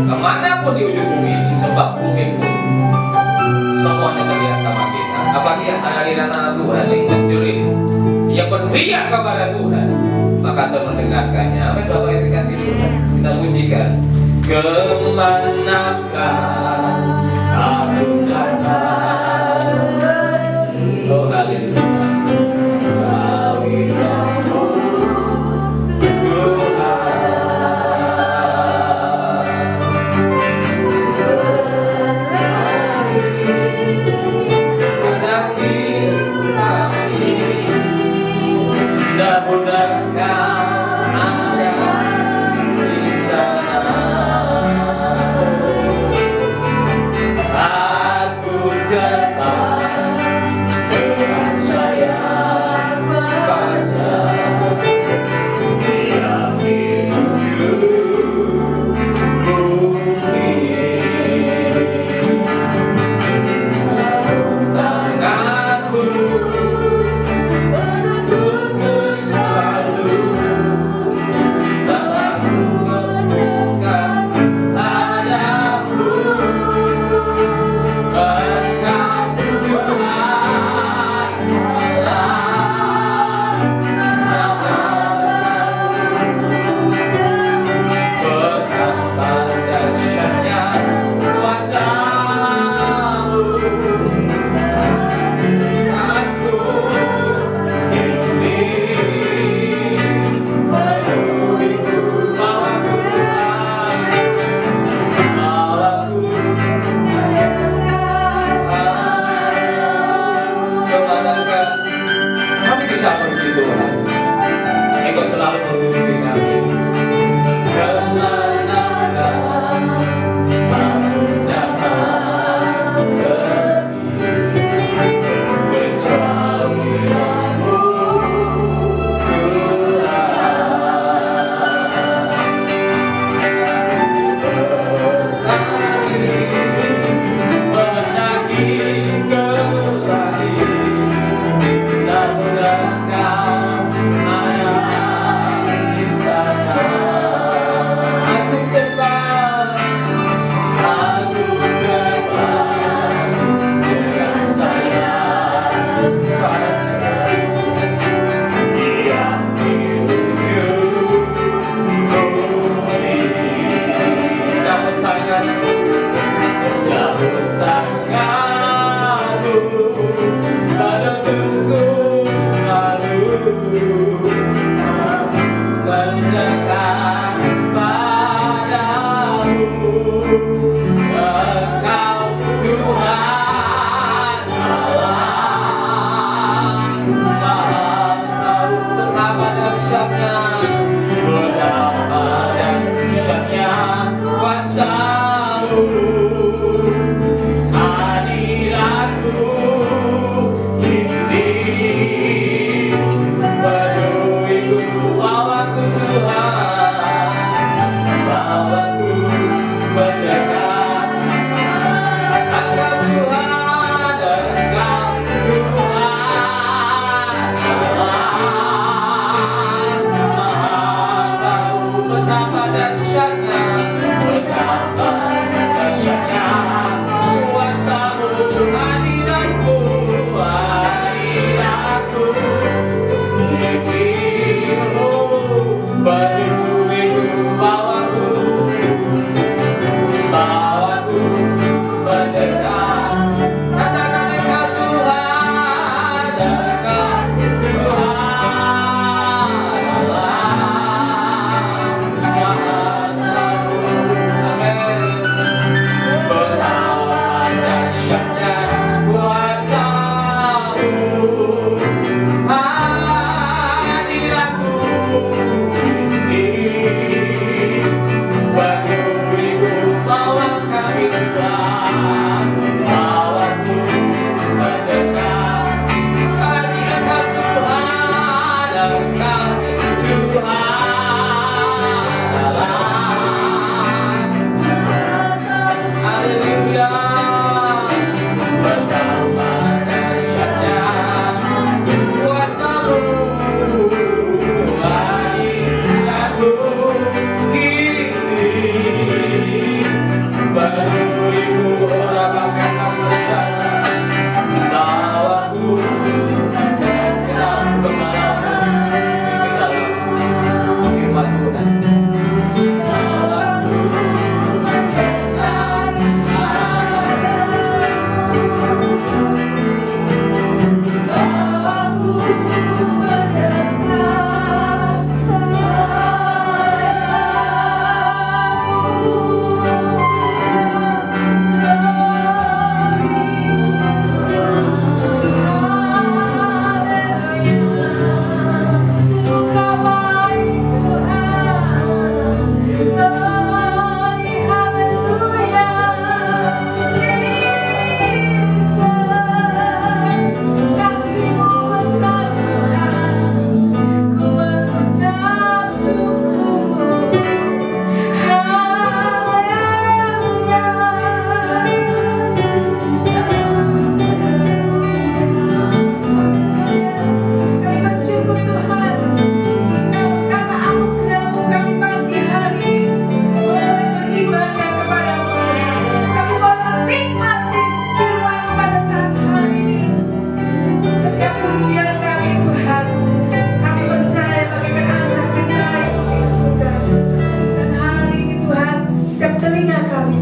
kemanapun di ujung bumi ini, sebab bumi pun semuanya terlihat sama kita. Apalagi hadirin anak Tuhan yang menjerit, yang berteriak kepada Tuhan, maka Tuhan mendengarkannya. Amin. Bapak yang dikasih Tuhan, kita pujikan. Kemanakah aku datang? Oh haleluya.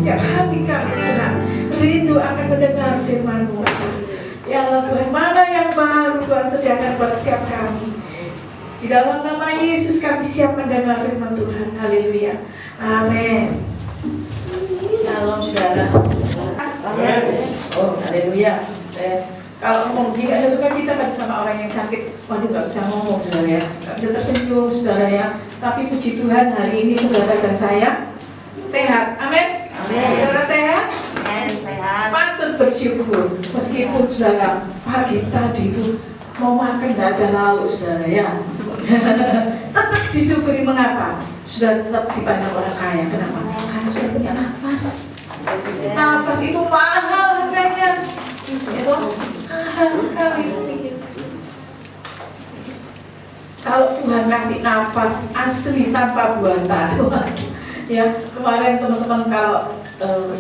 setiap hati kami Tuhan, rindu akan mendengar firman-Mu. Ya Allah Tuhan, mana yang baru Tuhan sediakan buat setiap kami. Di dalam nama Yesus kami siap mendengar firman Tuhan. Haleluya. Amin. Shalom saudara. Amin. Oh, haleluya. Kalau ngomong tidak ada suka kita kan sama orang yang sakit, waduh nggak bisa ngomong saudara ya, nggak bisa tersenyum saudara ya. Tapi puji Tuhan hari ini saudara dan saya sehat. Amin. Saudara sehat? Amin, sehat. Patut bersyukur meskipun saudara pagi tadi itu mau makan nggak ada lauk saudara ya. Tetap disyukuri. Mengapa? Sudah tetap dipandang orang kaya. Kenapa? Karena sudah punya nafas. Nafas itu mahal harganya. Itu mahal sekali. Kalau Tuhan kasih nafas asli tanpa buatan, ya kemarin teman-teman kalau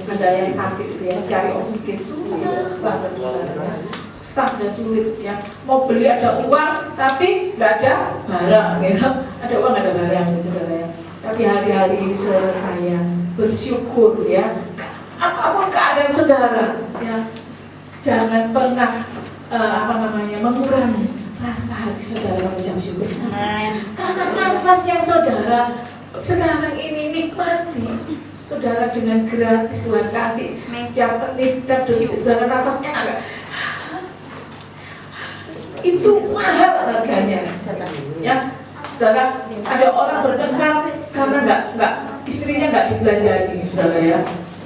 ada yang sakit gitu ya, cari oksigen susah banget saudara. Susah dan sulit ya. Mau beli ada uang tapi nggak ada barang gitu. Ada uang ada barang saudara ya. Tapi hari-hari ini saudara saya bersyukur ya. Apapun keadaan saudara ya, jangan pernah mengurangi rasa hati saudara mengucap syukur. Karena nafas yang saudara sekarang ini nikmati, saudara dengan gratis Tuhan kasih setiap menit, setiap detik saudara nafasnya agak itu mahal harganya ya saudara. Ada orang bertengkar karena nggak istrinya nggak dibelanjani saudara ya.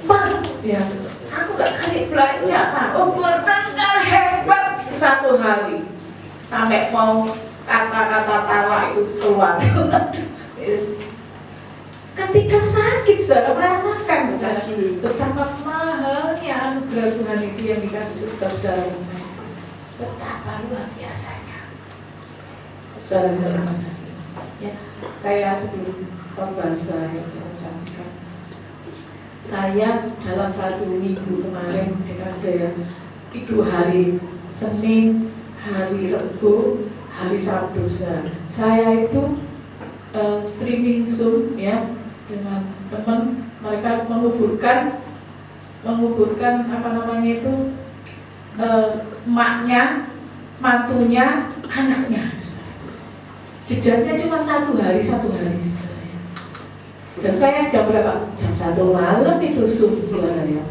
Pak ya, aku nggak kasih belanja Pak. Oh, bertengkar hebat 1 hari sampai mau kata-kata tawa itu keluar. Ketika sakit saudara merasakan saudara betapa mahalnya anugerah Tuhan itu yang dikasih saudara. Betapa luar biasanya saudara bisa merasakan ya. Saya sebelum khotbah saudara yang saya saksikan, saya dalam 1 minggu kemarin ya, itu hari Senin, hari Rabu, hari Sabtu saudara, saya itu streaming Zoom ya dengan teman, mereka menguburkan emaknya, mantunya, anaknya. Jedanya cuma 1 hari. Dan saya jam berapa? Jam 1 malam itu saudara ya.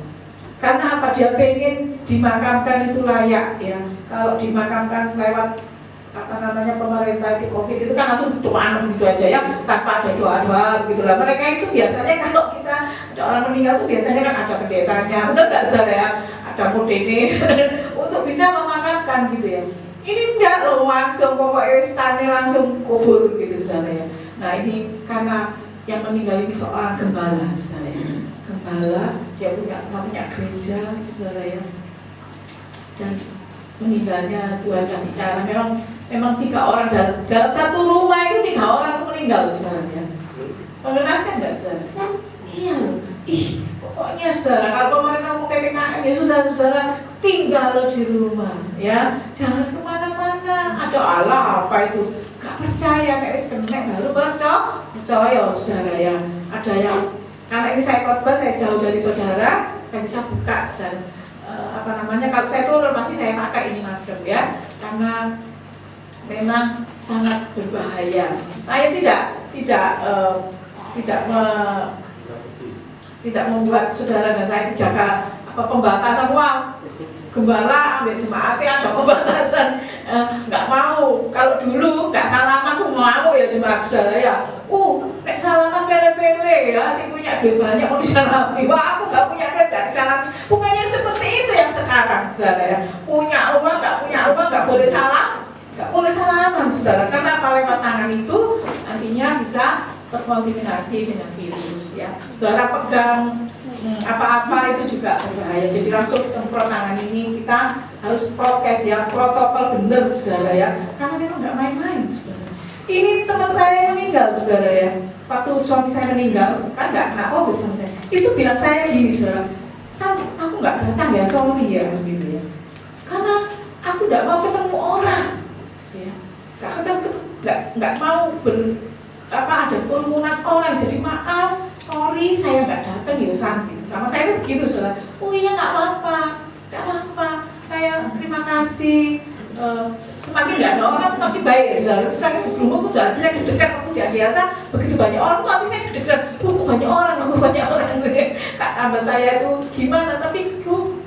Karena apa? Dia pengen dimakamkan itu layak ya. Kalau dimakamkan lewat pemerintah itu COVID itu kan langsung cuma gitu aja ya, tanpa ada doa-doa gitu lah. Mereka itu biasanya kalau kita ada orang meninggal tuh biasanya kan ada pendetanya, benar nggak saudara ya? Ada modene untuk bisa memakamkan gitu ya. Ini enggak loh, langsung pokoknya stane langsung kubur gitu saudara ya. Nah ini karena yang meninggal ini seorang gembala saudara ya. Gembala, dia punya gereja saudara ya. Dan meninggalnya Tuhan kasih cara, memang 3 orang dalam 1 rumah itu 3 orang meninggal saudara ya. Mengenaskan enggak saudara? Iya loh. Pokoknya saudara, kalau pemerintah mau PPKM ya sudah saudara, tinggal di rumah ya, jangan kemana-mana. Ada Allah apa itu? Gak percaya, nek wis kena baru percaya saudara ya. Ada yang karena ini saya khotbah, saya jauh dari saudara, saya bisa buka dan kalau saya turun pasti saya pakai ini masker ya, karena memang sangat berbahaya. Saya tidak membuat saudara dan saya dijaga pembatasan. Wah, gembala ambil jemaatnya ada pembatasan, nggak mau. Kalau dulu nggak salaman tuh mau ya jemaat saudara ya. Nek salaman pele-pele ya, si punya duit banyak mau disalami. Wah, aku nggak punya duit nggak disalami. Bukannya seperti itu yang sekarang saudara ya. Punya rumah nggak boleh salam, nggak boleh salaman saudara. Karena apa? Lewat tangan itu nantinya bisa terkontaminasi dengan virus ya. Saudara pegang apa-apa itu juga berbahaya. Jadi langsung semprot tangan ini, kita harus prokes ya, protokol bener saudara ya. Karena memang nggak main-main saudara. Ini teman saya yang meninggal saudara ya. Waktu suami saya meninggal, kan nggak kena COVID suami saya. Itu bilang saya gini saudara, aku nggak datang ya sorry ya gitu ya. Karena aku nggak mau ketemu orang, ya. Nggak mau ada kerumunan orang. Jadi maaf, sorry saya nggak datang ya sama saya begitu saudara. Oh iya nggak apa-apa, saya terima kasih. Semakin nggak ada orang semakin baik ya saudara. Semakin berumur tuh jadi saya deg-degan waktu biasa begitu banyak orang tuh, tapi saya deg-degan, banyak orang. Kak tambah saya itu gimana, tapi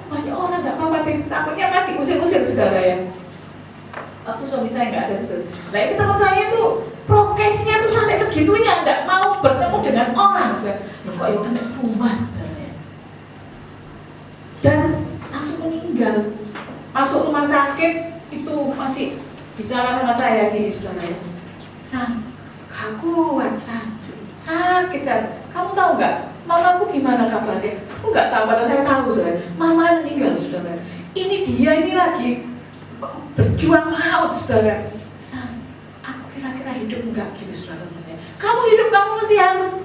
banyak orang nggak apa-apa, takutnya kan diusir-usir saudara ya. Waktu suami saya nggak ada saudara. Nah ini teman saya tuh prokesnya tuh sampai segitunya, nggak mau bertemu dengan orang saudara. Kok ya kan rumah saudara. Dan langsung meninggal. Masuk rumah sakit itu masih bicara sama saya gini saudara ya. San, gak kuat San, sakit San. Kamu tahu nggak? Mamaku gimana kabarnya? Aku nggak tahu, padahal saya tahu saudara. Mama meninggal saudara. Ini dia ini lagi berjuang maut saudara. San, aku kira-kira hidup enggak gitu saudara saya. Kamu hidup, kamu mesti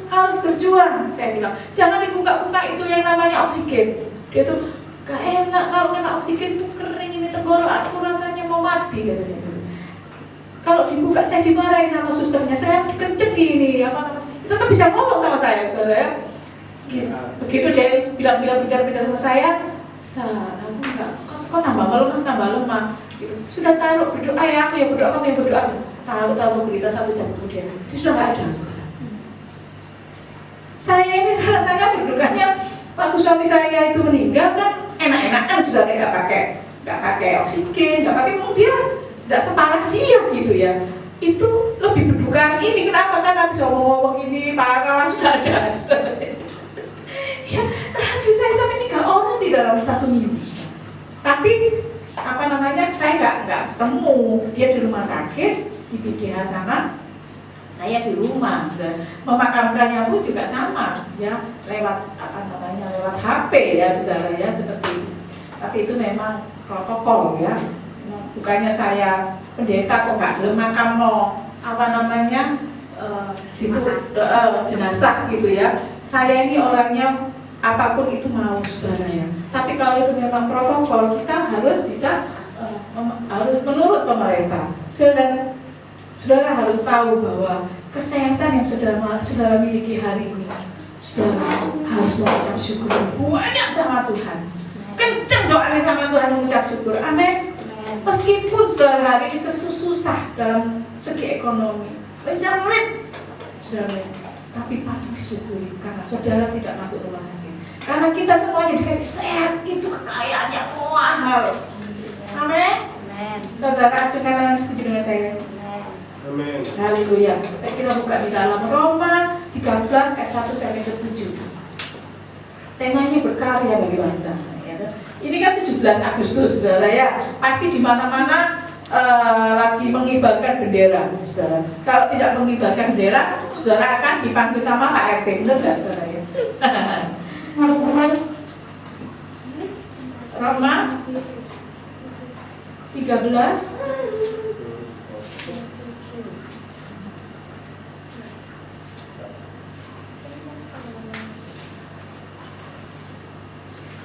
harus berjuang. Saya bilang, jangan dibuka-buka itu yang namanya oksigen. Dia tuh gak enak kalau kena oksigen tuh kering ini tenggorokanku rasanya mau mati katanya. Kalau dibuka saya dimarahin sama susternya, saya kenceng ini apa namanya. Tetap bisa ngomong sama saya saudara. Begitu dia bicara sama saya, aku enggak, kok tambah lemah. Gitu. Sudah taruh berdoa ya, aku yang berdoa, kamu yang berdoa. Tahu berita 1 jam kemudian, dia sudah nggak ada. Saya ini rasanya berdukanya waktu suami saya itu meninggal kan enak-enakan saudara, nggak pakai oksigen, nggak pakai, dia nggak separah dia gitu ya. Itu lebih berduka ini, kenapa kan bisa ngomong ini parah sudah ada. Ya, terakhir saya sampai 3 orang di dalam 1 minggu. Tapi apa namanya, saya nggak ketemu, dia di rumah sakit di PDH sana, saya di rumah. Memakamkannya pun juga sama ya, lewat HP ya saudara ya, seperti itu. Tapi itu memang protokol ya, bukannya saya pendeta kok nggak boleh makam jenazah gitu ya. Saya ini orangnya apapun itu mau saudara ya. Tapi kalau itu memang protokol, kita harus bisa harus menurut pemerintah. Saudara harus tahu bahwa kesehatan yang saudara miliki hari ini, saudara harus mengucap syukur banyak sama Tuhan. Kenceng doanya sama Tuhan, mengucap syukur. Amin. Meskipun saudara hari ini kesusah dalam segi ekonomi, mencerit saudara, tapi patut disyukuri karena saudara tidak masuk rumah sakit. Karena kita semuanya dikasih sehat, itu kekayaan yang mahal. Amin. Saudara, saudara setuju dengan saya? Amin. Haleluya. Kita buka di dalam Roma 13 ayat 1 sampai 7. Temanya berkarya bagi bangsa. Ini kan 17 Agustus, saudara ya. Pasti di mana-mana lagi mengibarkan bendera, saudara. Kalau tidak mengibarkan bendera, saudara akan dipanggil sama Pak RT. Benar nggak, saudara ya? Roma 13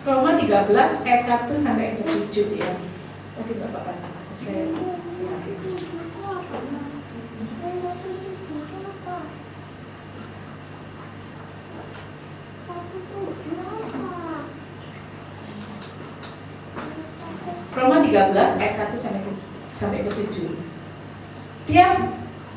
Roma 13 ayat 1 sampai ayat 7 ya. Oke Bapak katakan saya. Roma 13 ayat 1 sampai ke 7.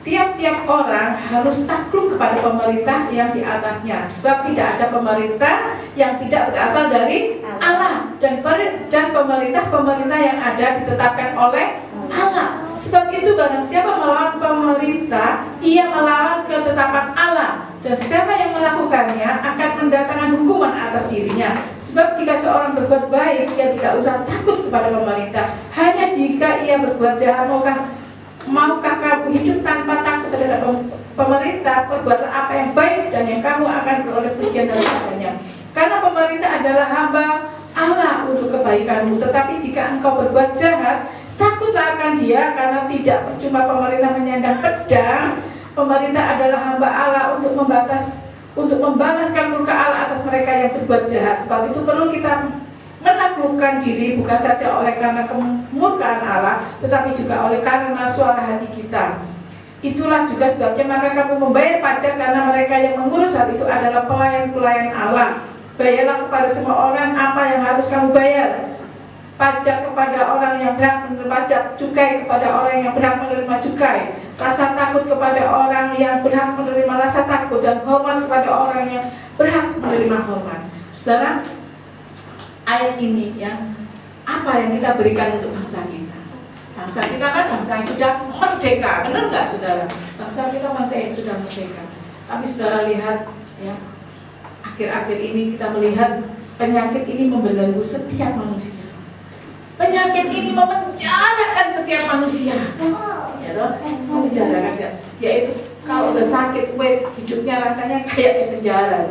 Tiap-tiap orang harus takluk kepada pemerintah yang di atasnya, sebab tidak ada pemerintah yang tidak berasal dari Allah, dan pemerintah yang ada ditetapkan oleh Allah. Sebab itu barang siapa melawan pemerintah, ia melawan ketetapan Allah, dan siapa yang melakukannya akan mendatangkan hukuman atas dirinya. Sebab jika seorang berbuat baik, ia tidak usah takut kepada pemerintah. Hanya jika ia berbuat jahat, maukah kamu hidup tanpa takut terhadap pemerintah? Perbuatlah apa yang baik dan yang kamu akan beroleh pujian daripadanya. Karena pemerintah adalah hamba Allah untuk kebaikanmu. Tetapi jika engkau berbuat jahat, takutlah akan dia, karena tidak percuma pemerintah menyandang pedang. Pemerintah adalah hamba Allah untuk membalaskan murka Allah atas mereka yang berbuat jahat. Sebab itu perlu kita menaklukkan diri, bukan saja oleh karena kemurkaan Allah, tetapi juga oleh karena suara hati kita. Itulah juga sebabnya maka kamu membayar pajak, karena mereka yang mengurus hal itu adalah pelayan-pelayan Allah. Bayarlah kepada semua orang apa yang harus kamu bayar. Pajak kepada orang yang berhak menerima pajak, cukai kepada orang yang berhak menerima cukai, rasa takut kepada orang yang berhak menerima rasa takut, dan hormat kepada orang yang berhak menerima hormat. Saudara, ayat ini ya, apa yang kita berikan untuk bangsa kita? Bangsa kita kan bangsa yang sudah merdeka, benar nggak saudara? Bangsa kita bangsa yang sudah merdeka. Tapi saudara lihat ya, akhir-akhir ini kita melihat penyakit ini membelenggu setiap manusia. Penyakit ini memenjarakan setiap manusia. Ya toh, memenjarakan ya. Yaitu kalau udah sakit, wes hidupnya rasanya kayak di penjara.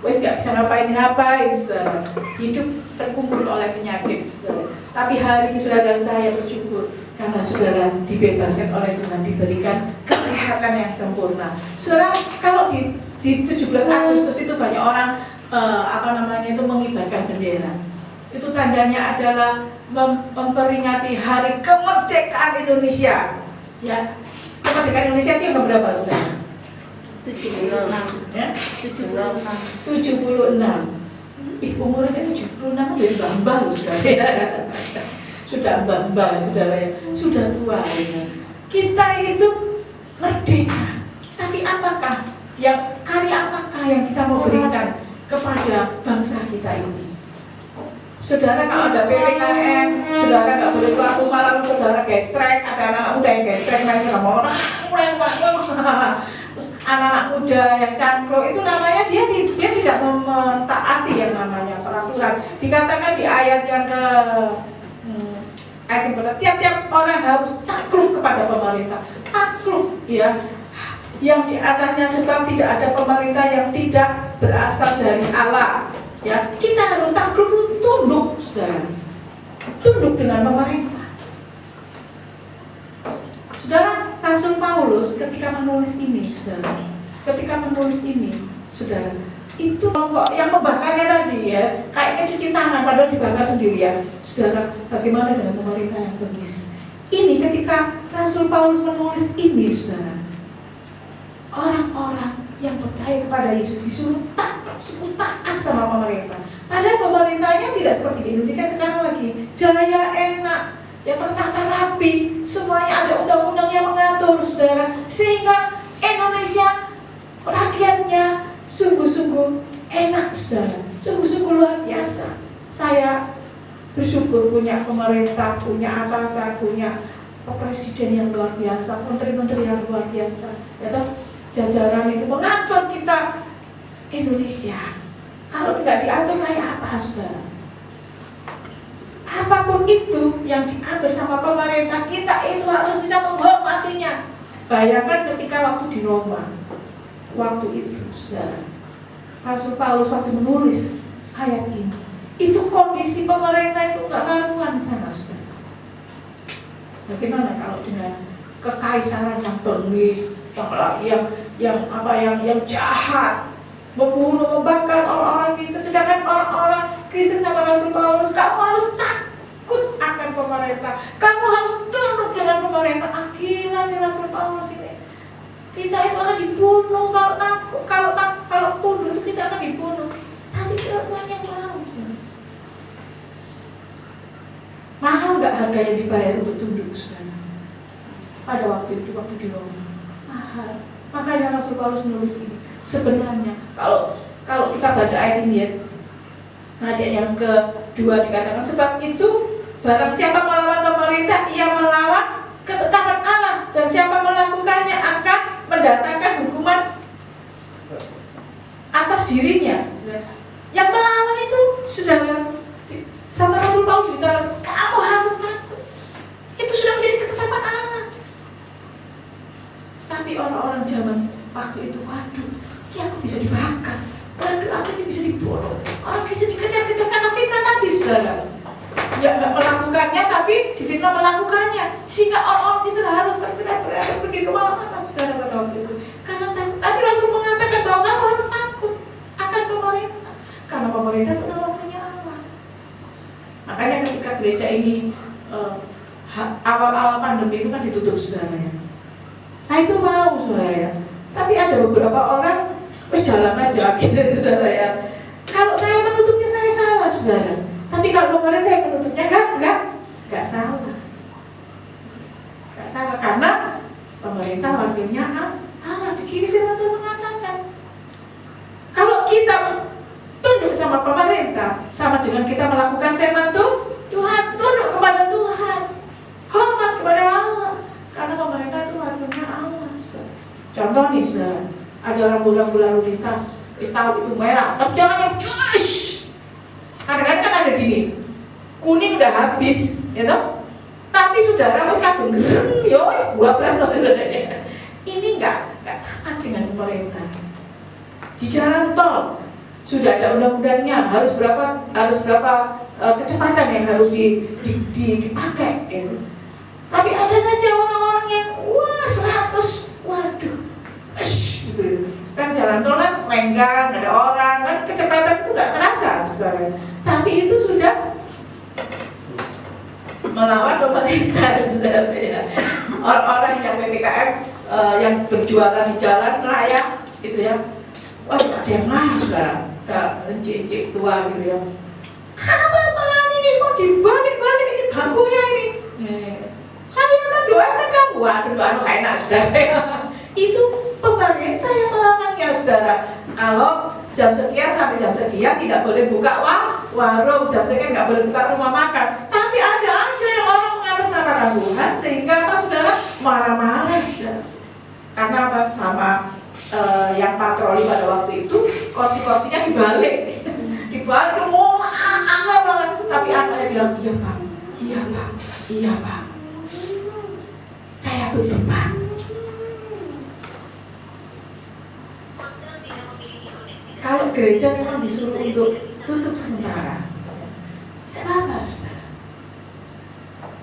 Wes nggak bisa ngapain-ngapain, saudara. Hidup terkumpul oleh penyakit, saudara. Tapi hari ini saudara dan saya bersyukur karena saudara dibebaskan oleh Tuhan, diberikan kesehatan yang sempurna. Saudara, kalau di 17 Agustus itu banyak orang itu mengibarkan bendera. Itu tandanya adalah memperingati hari kemerdekaan Indonesia. Ya, kemerdekaan Indonesia itu yang berapa saudara? 76. Ya? 76. Umurnya 76 udah mbah-mbah saudara. Sudah mbah-mbah saudara ya. Sudah tua ya. Kita ini tuh merdeka. Tapi apakah karya apakah yang kita mau berikan kepada bangsa kita ini? Saudara, kalau ada PPKM, saudara nggak boleh keluar rumah, lalu saudara gestrek, ada anak muda yang gestrek, mereka mau terus anak-anak muda yang cangkro, itu namanya dia tidak mentaati yang namanya peraturan. Dikatakan di ayat yang tiap-tiap orang harus takluk kepada pemerintah, takluk ya. Yang di atasnya sedang tidak ada pemerintah yang tidak berasal dari Allah. Ya, kita harus takluk, tunduk, saudara. Tunduk dengan pemerintah. Saudara, Rasul Paulus ketika menulis ini, saudara, itu kelompok yang membakarnya tadi ya, kayaknya cuci tangan padahal dibakar sendiri ya. Saudara, bagaimana dengan pemerintah yang bengis? Ini ketika Rasul Paulus menulis ini, saudara, orang-orang yang percaya kepada Yesus disuruh taat sama pemerintah. Padahal pemerintahnya tidak seperti di Indonesia sekarang lagi jaya, enak, ya tertata rapi, semuanya ada undang-undang yang mengatur, saudara, sehingga Indonesia rakyatnya sungguh-sungguh enak, saudara, sungguh-sungguh luar biasa. Saya bersyukur punya pemerintah, punya atasan, punya presiden yang luar biasa, menteri-menteri yang luar biasa, ya toh, jajaran itu mengatur kita Indonesia. Kalau tidak diatur kayak apa, saudara? Apapun itu yang diatur sama pemerintah, kita itu harus bisa menghormatinya. Bayangkan ketika waktu di Roma, waktu itu, saudara, Rasul Paulus waktu menulis ayat ini, itu kondisi pemerintah itu nggak karuan sana, saudara. Bagaimana kalau dengan kekaisaran yang bengis, yang jahat, membunuh, membakar orang-orang Kristen, sedangkan orang-orang Kristen sama Rasul Paulus, kamu harus takut akan pemerintah, kamu harus tunduk dengan pemerintah. Akhirnya di Rasul Paulus ini, kita itu akan dibunuh kalau takut, kalau tunduk itu kita akan dibunuh. Tapi Tuhan yang mau. Mahal nggak harga yang dibayar untuk tunduk, saudara? Pada waktu itu, waktu di Roma, mahal. Makanya Rasul Paulus menulis ini. Sebenarnya kalau kita baca ayat ini ya, ayat yang kedua dikatakan, sebab itu barang siapa melawan pemerintah, ia melawan ketetapan Allah, dan siapa melakukannya akan mendatangkan hukuman atas dirinya. Yang melawan itu saudara, sama Rasul Paulus dikatakan, kamu harus takut. Itu sudah menjadi ketetapan Allah. Tapi orang-orang zaman waktu itu, waduh, ya aku bisa dibakar, waduh aku ini bisa dibunuh, orang bisa dikejar-kejar karena fitnah tadi, saudara. Ya nggak melakukannya, tapi difitnah melakukannya, sehingga orang-orang bisa harus tercerai-berai pergi ke mana-mana, saudara, pada waktu itu. Karena tadi Rasul mengatakan bahwa kamu harus takut akan pemerintah, karena pemerintah itu namanya Allah. Makanya ketika gereja ini awal-awal pandemi itu kan ditutup, saudara ya. Saya itu mau, saudara ya. Tapi ada beberapa orang jalan aja gitu, saudara ya. Kalau saya menutupnya saya salah, saudara. Tapi kalau pemerintah yang menutupnya enggak salah. Enggak salah karena pemerintah wakilnya Allah. Di sini firman Tuhan mengatakan, kalau kita tunduk sama pemerintah, sama dengan kita melakukan firman Tuhan, tunduk kepada Tuhan, hormat kepada Allah, karena pemerintah itu wakilnya Allah. Contoh nih, saudara, ada rambu-rambu lalu lintas, tahu itu merah, tapi jangan yang cush. Kadang-kadang kan ada gini, kuning udah habis, ya toh? Tapi saudara masih kadung gereng, yo 12 tahun saudaranya. Ini enggak taat dengan pemerintah. Di jalan tol sudah ada undang-undangnya, harus berapa kecepatan yang harus dipakai, gitu. Tapi ada saja orang-orang yang 100, waduh, gitu. Kan jalan tol kan lenggang, ada orang, kan kecepatan itu nggak terasa, saudara. Tapi itu sudah melawan pemerintah, saudara ya. Orang-orang yang PPKM yang berjualan di jalan raya, gitu ya. Wah, ada yang marah sekarang, ada encik-encik tua gitu ya. Apa ini kok dibalik-balik ini bakunya ini? Saya kan doakan kamu, doa kayak enak, saudara. Itu pemerintah yang melarangnya, saudara. Kalau jam sekian sampai jam sekian tidak boleh buka warung, jam sekian nggak boleh buka rumah makan. Tapi ada aja yang orang mengatasnamakan Tuhan sehingga apa, saudara, marah-marah, saudara. Karena apa, sama yang patroli pada waktu itu kursi-kursinya dibalik, angkat banget. Tapi anaknya bilang iya pak, saya tutup pak. Kalau gereja memang disuruh untuk tutup sementara, kenapa?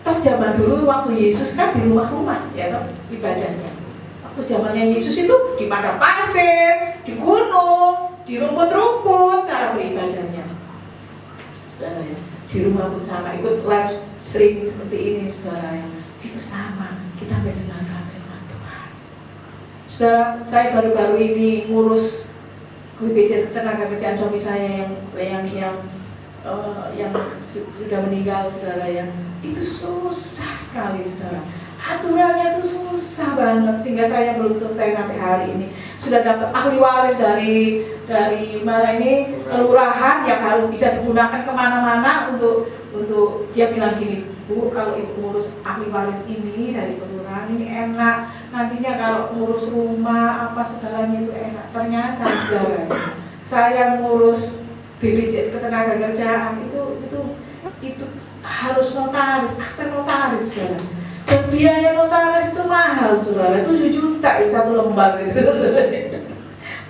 Toh zaman dulu waktu Yesus kan di rumah-rumah ya toh ibadahnya. Waktu zamannya Yesus itu di padang pasir, di gunung, di rumput-rumput cara beribadahnya. Saudara ya, di rumah pun sama, ikut live streaming seperti ini, saudara ya. Itu sama, kita mendengarkan firman Tuhan. Saudara, saya baru-baru ini ngurus BPJS Ketenagakerjaan suami saya yang sudah meninggal, saudara ya. Itu susah sekali, saudara. Aturannya tuh susah banget sehingga saya belum selesai sampai hari ini. Sudah dapat ahli waris dari mana ini kelurahan yang harus bisa digunakan kemana-mana untuk dia bilang gini, Bu, kalau itu ngurus ahli waris ini dari kelurahan ini enak, nantinya kalau ngurus rumah apa segalanya itu enak. Ternyata saudara, saya ngurus BPJS Ketenagakerjaan itu harus notaris, akte notaris, saudara. Dan biaya notaris itu mahal, saudara, 7 juta ya 1 lembar gitu, saudara.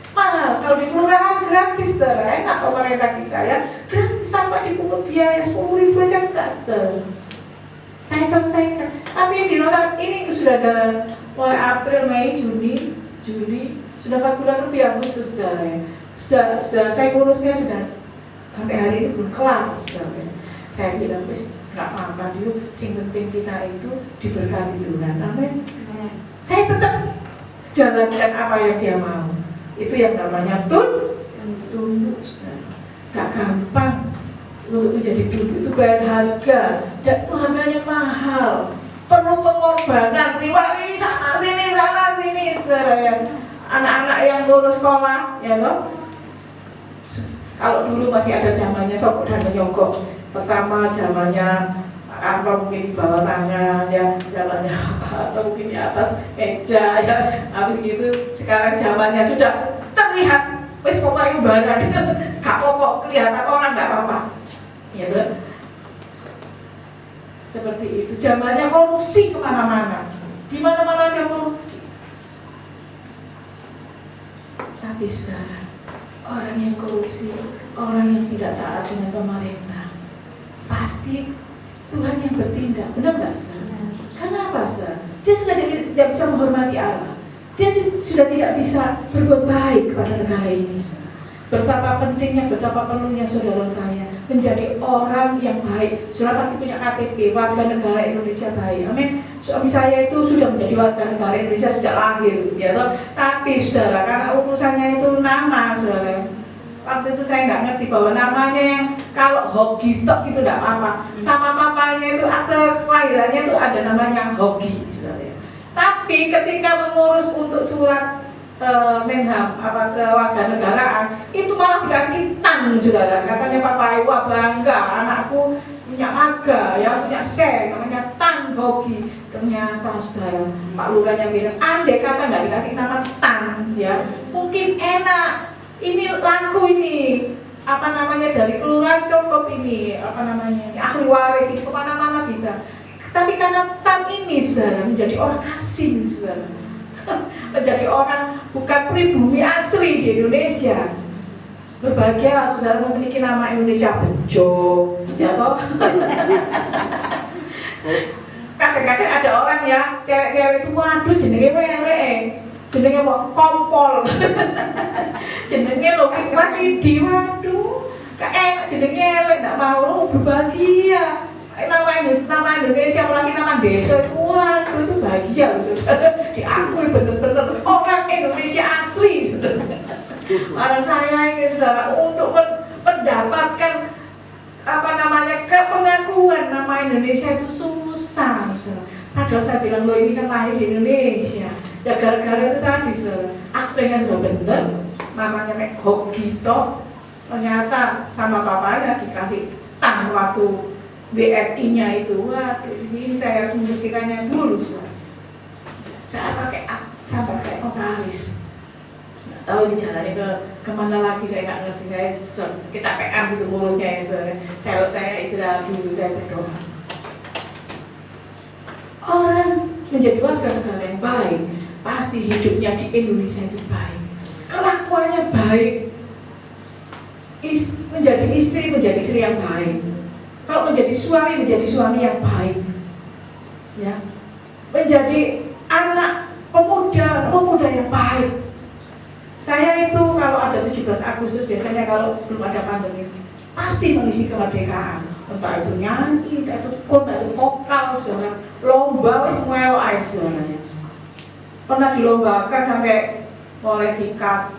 Mahal. Kalau di kelurahan gratis, saudara, enak pemerintah kita ya, gratis tanpa dipungut biaya 10.000 aja enggak, saudara. Saya selesaikan. Tapi yang di notaris ini sudah ada mulai April, Mei, Juni, Juli, sudah 4 bulan lebih Agustus, saudara ya. Sudah saya ngurusnya sudah sampai hari ini belum kelar, saudara. Saya bilang nggak apa-apa dulu, sing penting kita itu diberkati Tuhan. Amin. Saya tetap jalankan apa yang dia mau. Itu yang namanya tunduk. Gak gampang untuk menjadi tunduk, itu bayar harga, dan itu harganya mahal, perlu pengorbanan, ini sana sini, saudara ya. Anak-anak yang lulus sekolah, ya loh. Kalau dulu masih ada zamannya sokok dan menyogok. Pertama zamannya apa mungkin di bawah tangan ya, zamannya apa atau mungkin di atas meja ya, habis gitu. Sekarang zamannya sudah terlihat, wis pokoknya barang gak pokok, kelihatan orang gak apa-apa, ya kan? Seperti itu. Zamannya korupsi kemana-mana, di mana-mana ada korupsi. Tapi saudara, orang yang korupsi, orang yang tidak taat dengan pemerintah, pasti Tuhan yang bertindak, benar nggak, saudara? Kenapa, saudara? Dia sudah tidak bisa menghormati Allah. Dia sudah tidak bisa berbuat baik kepada negara ini, saudara. Betapa pentingnya, betapa perlunya saudara saya menjadi orang yang baik. Saudara pasti punya KTP, warga negara Indonesia baik. Amin. Suami saya itu sudah menjadi warga negara Indonesia sejak lahir, ya toh. Tapi saudara, karena urusannya itu nama, saudara. Waktu itu saya nggak ngerti bahwa namanya yang kalau Hogi tok gitu nggak apa-apa. Sama papanya itu akte kelahirannya itu ada namanya Hogi, saudara. Tapi ketika mengurus untuk surat Menham apa kewarganegaraan itu malah dikasih tan, saudara. Katanya Papa wah bangga anakku punya marga ya, punya sel namanya Tan Hogi. Ternyata saudara, Pak Lurahnya bilang andai kata nggak dikasih nama Tan ya mungkin enak, ini laku ini apa namanya dari kelurahan cukup ini apa namanya ahli waris ini kemana-mana bisa. Tapi karena Tan ini saudara menjadi orang asing, saudara, menjadi orang bukan pribumi asli di Indonesia. Berbahagialah saudara memiliki nama Indonesia Bejo, ya toh. Kadang-kadang ada orang ya cewek-cewek itu waduh jenenge welek, jenenge kompol, jenenge lo di waduh, kayak jenenge elek nggak mau berbahagia. Nama Indonesia apalagi nama desa itu waduh itu bahagia loh saudara, diakui benar-benar orang Indonesia asli saudara. Orang saya ini saudara untuk mendapatkan apa namanya kepengakuan nama Indonesia itu susah saudara. Padahal saya bilang loh ini kan lahir di Indonesia ya gara-gara itu tadi saudara, aktenya sudah benar, namanya kayak Hogi toh, ternyata sama papanya dikasih tang waktu BRI-nya itu, waduh di sini saya harus membersihkannya dulu, saya pakai notaris. Nggak tahu ini jalannya ke kemana lagi, saya nggak ngerti. Saya kecapean gitu ngurusnya ya, saya istirahat dulu, saya berdoa. Orang menjadi warga negara yang baik, pasti hidupnya di Indonesia itu baik, kelakuannya baik, menjadi istri yang baik. Kalau menjadi suami yang baik, ya, menjadi anak pemuda yang baik. Saya itu kalau ada 17 Agustus biasanya kalau belum ada pandemi pasti mengisi kemerdekaan, entah itu nyanyi, entah itu vokal, saudara, lomba wis melo ae saudara. Pernah dilombakan sampai mulai tingkat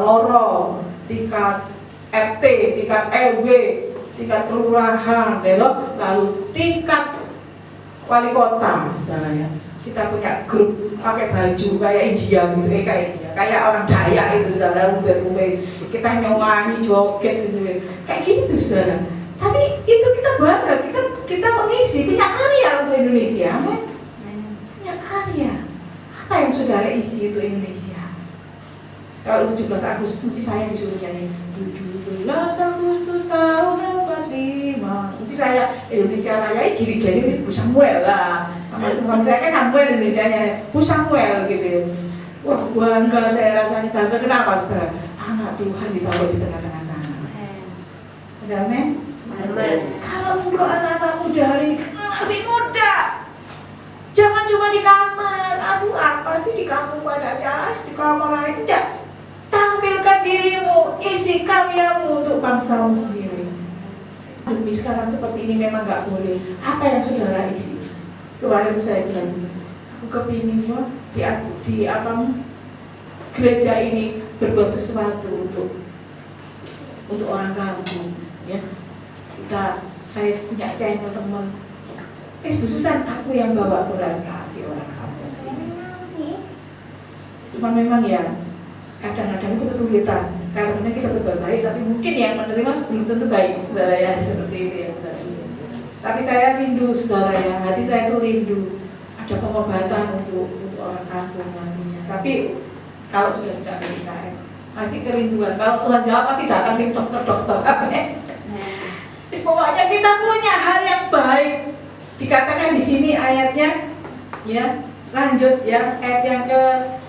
loro, tingkat RT, tingkat RW, tingkat kelurahan, lalu tingkat wali kota misalnya. Kita punya grup pakai baju kayak India gitu, kayak orang Dayak itu saudara, rumbe-rumbe. Kita nyanyi, joget gitu, kayak gitu saudara. Tapi itu kita bangga, kita mengisi, punya karya untuk Indonesia, punya karya. Apa yang saudara isi untuk Indonesia? Kalau 17 Agustus mesti saya disuruh nyanyi 17 Agustus tahun 45. Mesti saya Indonesia Raya jiri-jiri Bu Samuel lah. Nama saya kan Samuel Indonesianya, Bu Samuel gitu. Wah bangga, saya rasanya bangga. Kenapa saudara? Anak Tuhan dibawa di tengah-tengah sana. Amin. Kalau engkau anak-anak muda hari ini masih muda, jangan cuma di kamar. Aduh apa sih di kampung pada acara di kamar lain, enggak. Tampilkan dirimu, isi karyamu untuk bangsamu sendiri. Demi sekarang seperti ini memang nggak boleh. Apa yang saudara isi? Kemarin saya bilang, aku kepingin di gereja ini berbuat sesuatu untuk orang kampung. Ya, saya punya channel teman. Susan, aku yang bawa beras kasih orang kampung sini. Cuma memang ya. Kadang-kadang itu kesulitan karena kita berbuat baik, tapi mungkin yang menerima belum tentu baik, saudara ya, seperti itu ya saudara. Tapi saya rindu saudara ya, hati saya itu rindu ada pengobatan untuk orang kampung nantinya. Tapi kalau sudah tidak PKM masih kerinduan. Kalau Tuhan jawab pasti datang ke dokter-dokter. Pokoknya kita punya hal yang baik. Dikatakan di sini ayatnya, ya lanjut ya ayat yang ke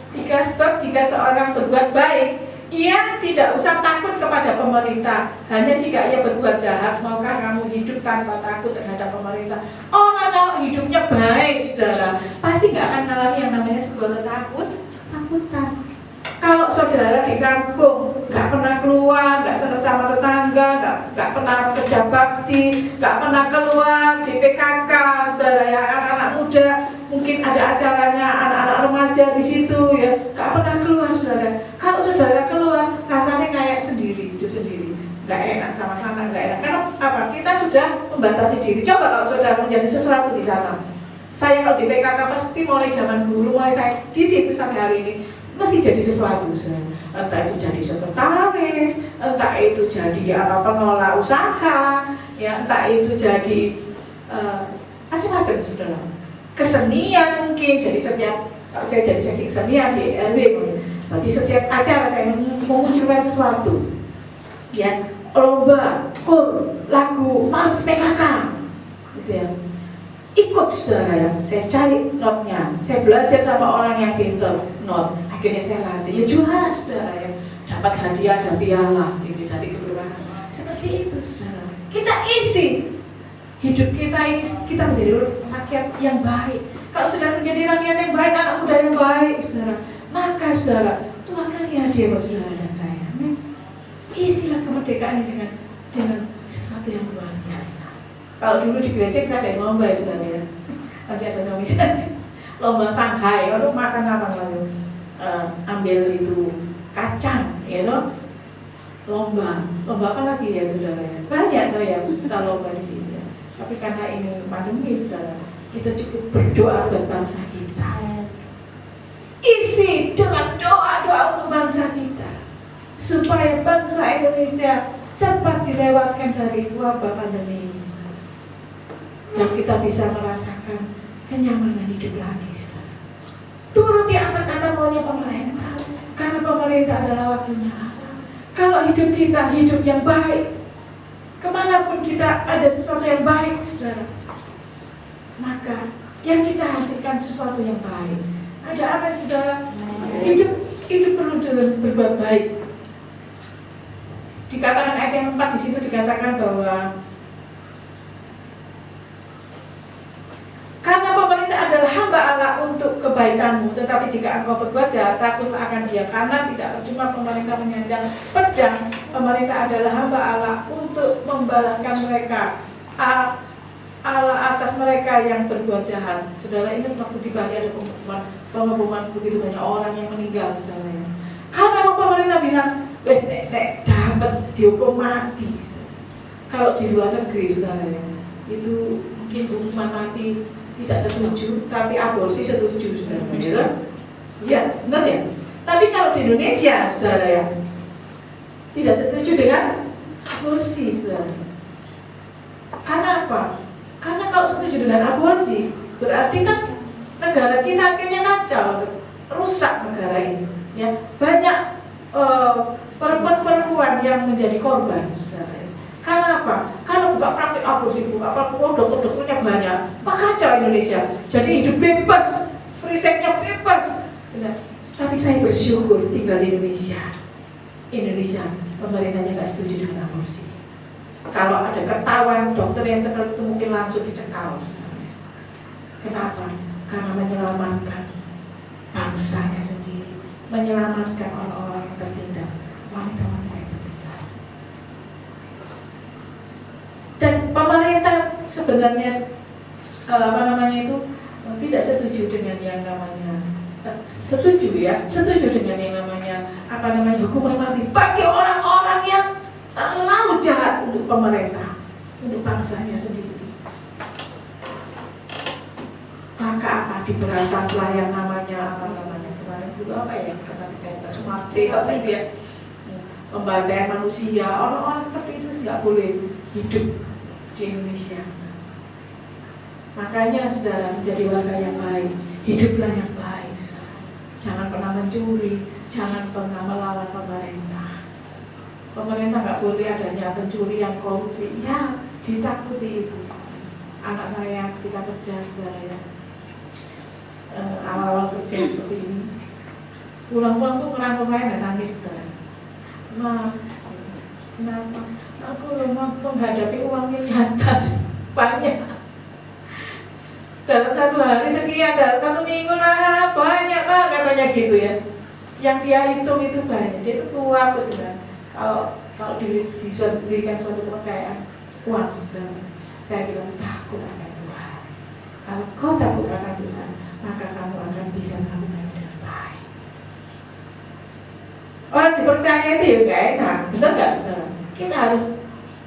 3, sebab jika seorang berbuat baik, ia tidak usah takut kepada pemerintah. Hanya jika ia berbuat jahat, maukah kamu hidup tanpa takut terhadap pemerintah? Orang kalau hidupnya baik, saudara, pasti nggak akan mengalami yang namanya sebuah ketakutan. Kalau saudara di kampung nggak pernah keluar, nggak senang sama tetangga, nggak pernah kerja bakti, nggak pernah keluar di PKK, saudara ya, anak-anak muda mungkin ada acaranya anak-anak remaja di situ ya, nggak pernah keluar saudara. Kalau saudara keluar rasanya kayak sendiri, hidup sendiri, nggak enak sama-sama, nggak enak. Karena apa? Kita sudah membatasi diri. Coba kalau saudara menjadi sesuatu di sana. Saya kalau di PKK pasti mulai zaman dulu, mulai saya di situ sampai hari ini masih jadi sesuatu, entah itu jadi sekretaris, entah itu jadi apa pengelola usaha, ya entah itu jadi macam-macam saudara. Kesenian mungkin, jadi setiap kalau saya jadi seksi kesenian di RW, berarti setiap acara saya mengunculkan sesuatu, ya lomba, kur, lagu, mars PKK, gitu ya. Ikut saudara ya, saya cari notnya, saya belajar sama orang yang pintar not, akhirnya saya latih, ya juara saudara ya, dapat hadiah dan piala gitu dari kelurahan, seperti itu saudara. Kita isi hidup kita ini, kita menjadi rakyat yang baik. Kalau sudah menjadi rakyat yang baik, anak muda yang baik saudara, maka saudara Tuhan kasih hadiah buat saudara dan saya. Isilah kemerdekaan ini dengan sesuatu yang luar biasa. Kalau dulu di gereja kita ada lomba ya saudara ya, masih ada suami saya, lomba Shanghai, untuk makan apa lalu ambil itu kacang, ya loh, lomba apa lagi ya saudara ya, banyak tuh ya kita lomba di sini ya. Tapi karena ini pandemi saudara, kita cukup berdoa buat bangsa kita, isi dengan doa-doa untuk bangsa kita, supaya bangsa Indonesia cepat dilewatkan dari wabah pandemi ini. Dan kita bisa merasakan kenyamanan hidup lagi. Turuti apa kata maunya pemerintah, karena pemerintah adalah wakilnya Allah. Kalau hidup kita hidup yang baik, kemanapun kita ada sesuatu yang baik saudara, maka yang kita hasilkan sesuatu yang baik. Ada apa saudara? Hidup perlu berbuat baik. Dikatakan ayat yang 4 di situ dikatakan bahwa karena pemerintah adalah hamba Allah untuk kebaikanmu, tetapi jika engkau berbuat jahat, takutlah akan Dia, karena tidak cuma pemerintah menyandang pedang. Pemerintah adalah hamba Allah untuk membalaskan mereka, Allah atas mereka yang berbuat jahat. Saudara, ini waktu di Bali ada pengeboman begitu banyak orang yang meninggal saudara. Karena pemerintah bilang, wes nek dapat dihukum mati. Kalau di luar negeri saudara ya, itu mungkin hukuman mati tidak setuju, tapi aborsi setuju saudara. Iya, benar ya. Tapi kalau di Indonesia saudara ya, tidak setuju dengan aborsi saudara. Karena apa? Karena kalau setuju dengan aborsi, berarti kan negara kita akhirnya kacau, rusak negara ini. Ya, banyak perempuan-perempuan yang menjadi korban saudara. Karena apa? Karena buka praktik aborsi, buka praktik, dokter-dokternya banyak, maka kacau Indonesia. Jadi hidup bebas, free sex-nya bebas. Nah, tapi saya bersyukur tinggal di Indonesia. Indonesia, pemerintahnya nggak setuju dengan aborsi. Kalau ada ketahuan dokter yang seperti itu mungkin langsung dicekal. Kenapa? Karena menyelamatkan bangsanya sendiri, menyelamatkan orang-orang yang tertindas, wanita-wanita yang tertindas. Dan pemerintah sebenarnya tidak setuju dengan yang namanya setuju dengan yang namanya hukuman mati bagi orang-orang yang terlalu jahat untuk pemerintah, untuk bangsanya sendiri. Maka apa diberantaslah yang namanya kemarin dulu apa ya, karena ditembak Sumarsi apa itu ya, pembantaian manusia. Orang-orang seperti itu nggak boleh hidup di Indonesia. Makanya saudara, menjadi warga yang baik, hiduplah yang baik saudara. Jangan pernah mencuri, jangan pernah melawan pemerintah. Pemerintah nggak boleh adanya pencurian, korupsi. Ya, ditakuti itu. Anak saya ketika kerja saudara ya, awal-awal kerja seperti ini, pulang-pulang tuh ngerangkul saya dan nangis saudara. Ma, kenapa? Aku memang menghadapi uang miliaran banyak. Dalam satu hari sekian, dalam satu minggu lah banyak lah katanya gitu ya. Yang dia hitung itu banyak. Dia itu tua betul. kalau diberikan suatu kepercayaan, wah saudara, saya bilang takut akan Tuhan. Kalau kau takut akan Tuhan, maka kamu akan bisa melakukan dengan baik. Orang dipercaya itu ya gak enak, benar gak saudara? Kita harus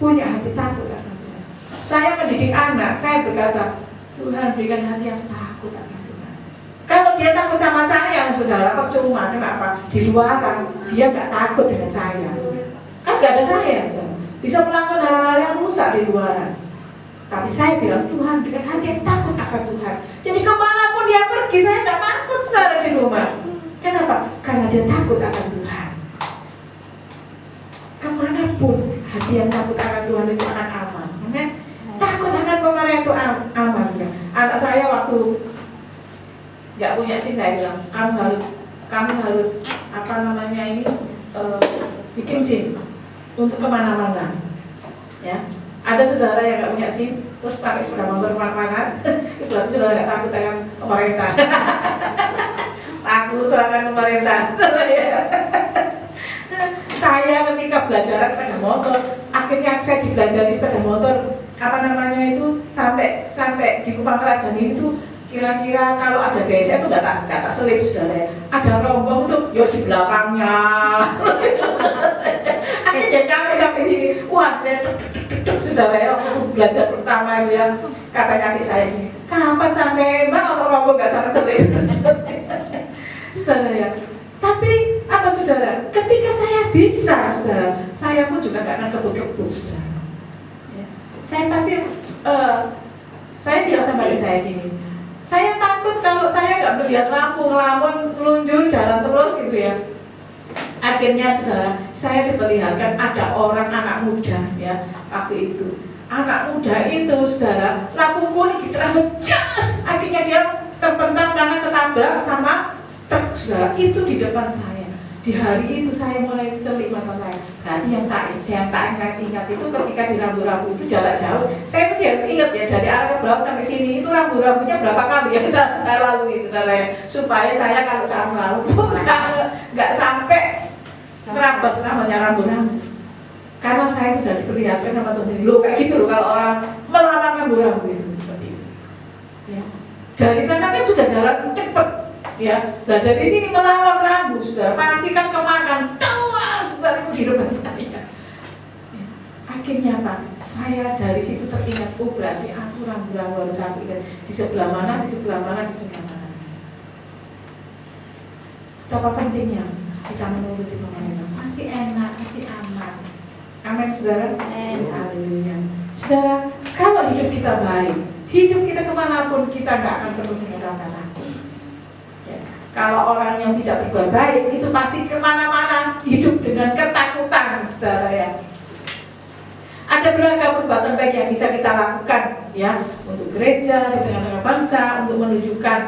punya hati takut akan Tuhan. Saya mendidik anak, saya berkata, Tuhan berikan hati yang takut akan Tuhan. Kalau dia takut sama saya, saudara, percuma. Kenapa? Di luaran dia nggak takut dengan saya. Kan nggak ada saya, saudara. Bisa melakukan hal-hal yang rusak di luaran. Tapi saya bilang, Tuhan berikan hati yang takut akan Tuhan. Jadi kemanapun dia pergi, saya nggak takut, saudara, di rumah. Kenapa? Karena dia takut akan Tuhan. Kemanapun hati yang takut akan Tuhan itu akan aman. Amen. Takut akan pemerintah itu aman kan? Anak saya waktu nggak punya SIM, saya bilang kamu harus apa namanya ini bikin SIM untuk kemana-mana. Ya, ada saudara yang nggak punya SIM terus pakai sepeda motor kemana-mana. Itu berarti saudara nggak takut akan pemerintah. Takut akan pemerintah. Saya ketika belajar sepeda motor, akhirnya saya dipelajari sepeda motor. Apa namanya itu sampai di Kupang Kerajaan ini tuh kira-kira kalau ada becak itu nggak tak selip saudara. Ada rombong tuh, yo di belakangnya. Akhirnya nyampe sampai sini. Wah, saya saudara ya, waktu belajar pertama itu ya katanya adik saya ini, kapan sampai mbak orang rombong nggak sampai selip, saudara ya. Tapi apa saudara? Ketika saya bisa, saudara, saya pun juga nggak akan kebut-kebut, saudara. Saya pasti, saya bilang sama adik saya gini, saya takut kalau saya nggak melihat lampu, ngelamun, meluncur, jalan terus gitu ya. Akhirnya saudara, saya diperlihatkan ada orang anak muda ya, waktu itu. Anak muda itu saudara, lampu kuning diterapkan jas, akhirnya dia terpental karena ketabrak sama truk saudara, itu di depan saya. Di hari itu saya mulai celik mata saya. Berarti yang saya tak ingat itu ketika di rambu-rambu itu jarak jauh. Saya mesti harus ingat ya dari arah belakang sampai sini itu rambu-rambunya berapa kali yang saya lalui saudara ya. Supaya saya kalau saat lalu nggak sampai kerabat namanya rambu-rambu. Karena saya sudah diperlihatkan sama Tuhan lo kayak gitu loh kalau orang melawan rambu-rambu itu seperti itu. Ya. Dari sana kan sudah jalan cepat. Ya, nah dari sini melawan rambu, saudara, pastikan kemakan, tawas, saudara itu di depan saya. Ya. Akhirnya Pak, saya dari situ teringat, oh berarti aku rambu-rambu harus aku ingat di sebelah mana, di sebelah mana, di sebelah mana. Betapa pentingnya kita menuruti pemerintah, pasti enak, pasti aman. Amin, saudara. Haleluya. Saudara, kalau hidup kita baik, hidup kita kemanapun kita nggak akan penuh dengan rasa takut. Kalau orang yang tidak berbuat baik itu pasti kemana-mana hidup dengan ketakutan, saudara ya. Ada beragam perbuatan baik yang bisa kita lakukan ya untuk gereja, di tengah-tengah bangsa, untuk menunjukkan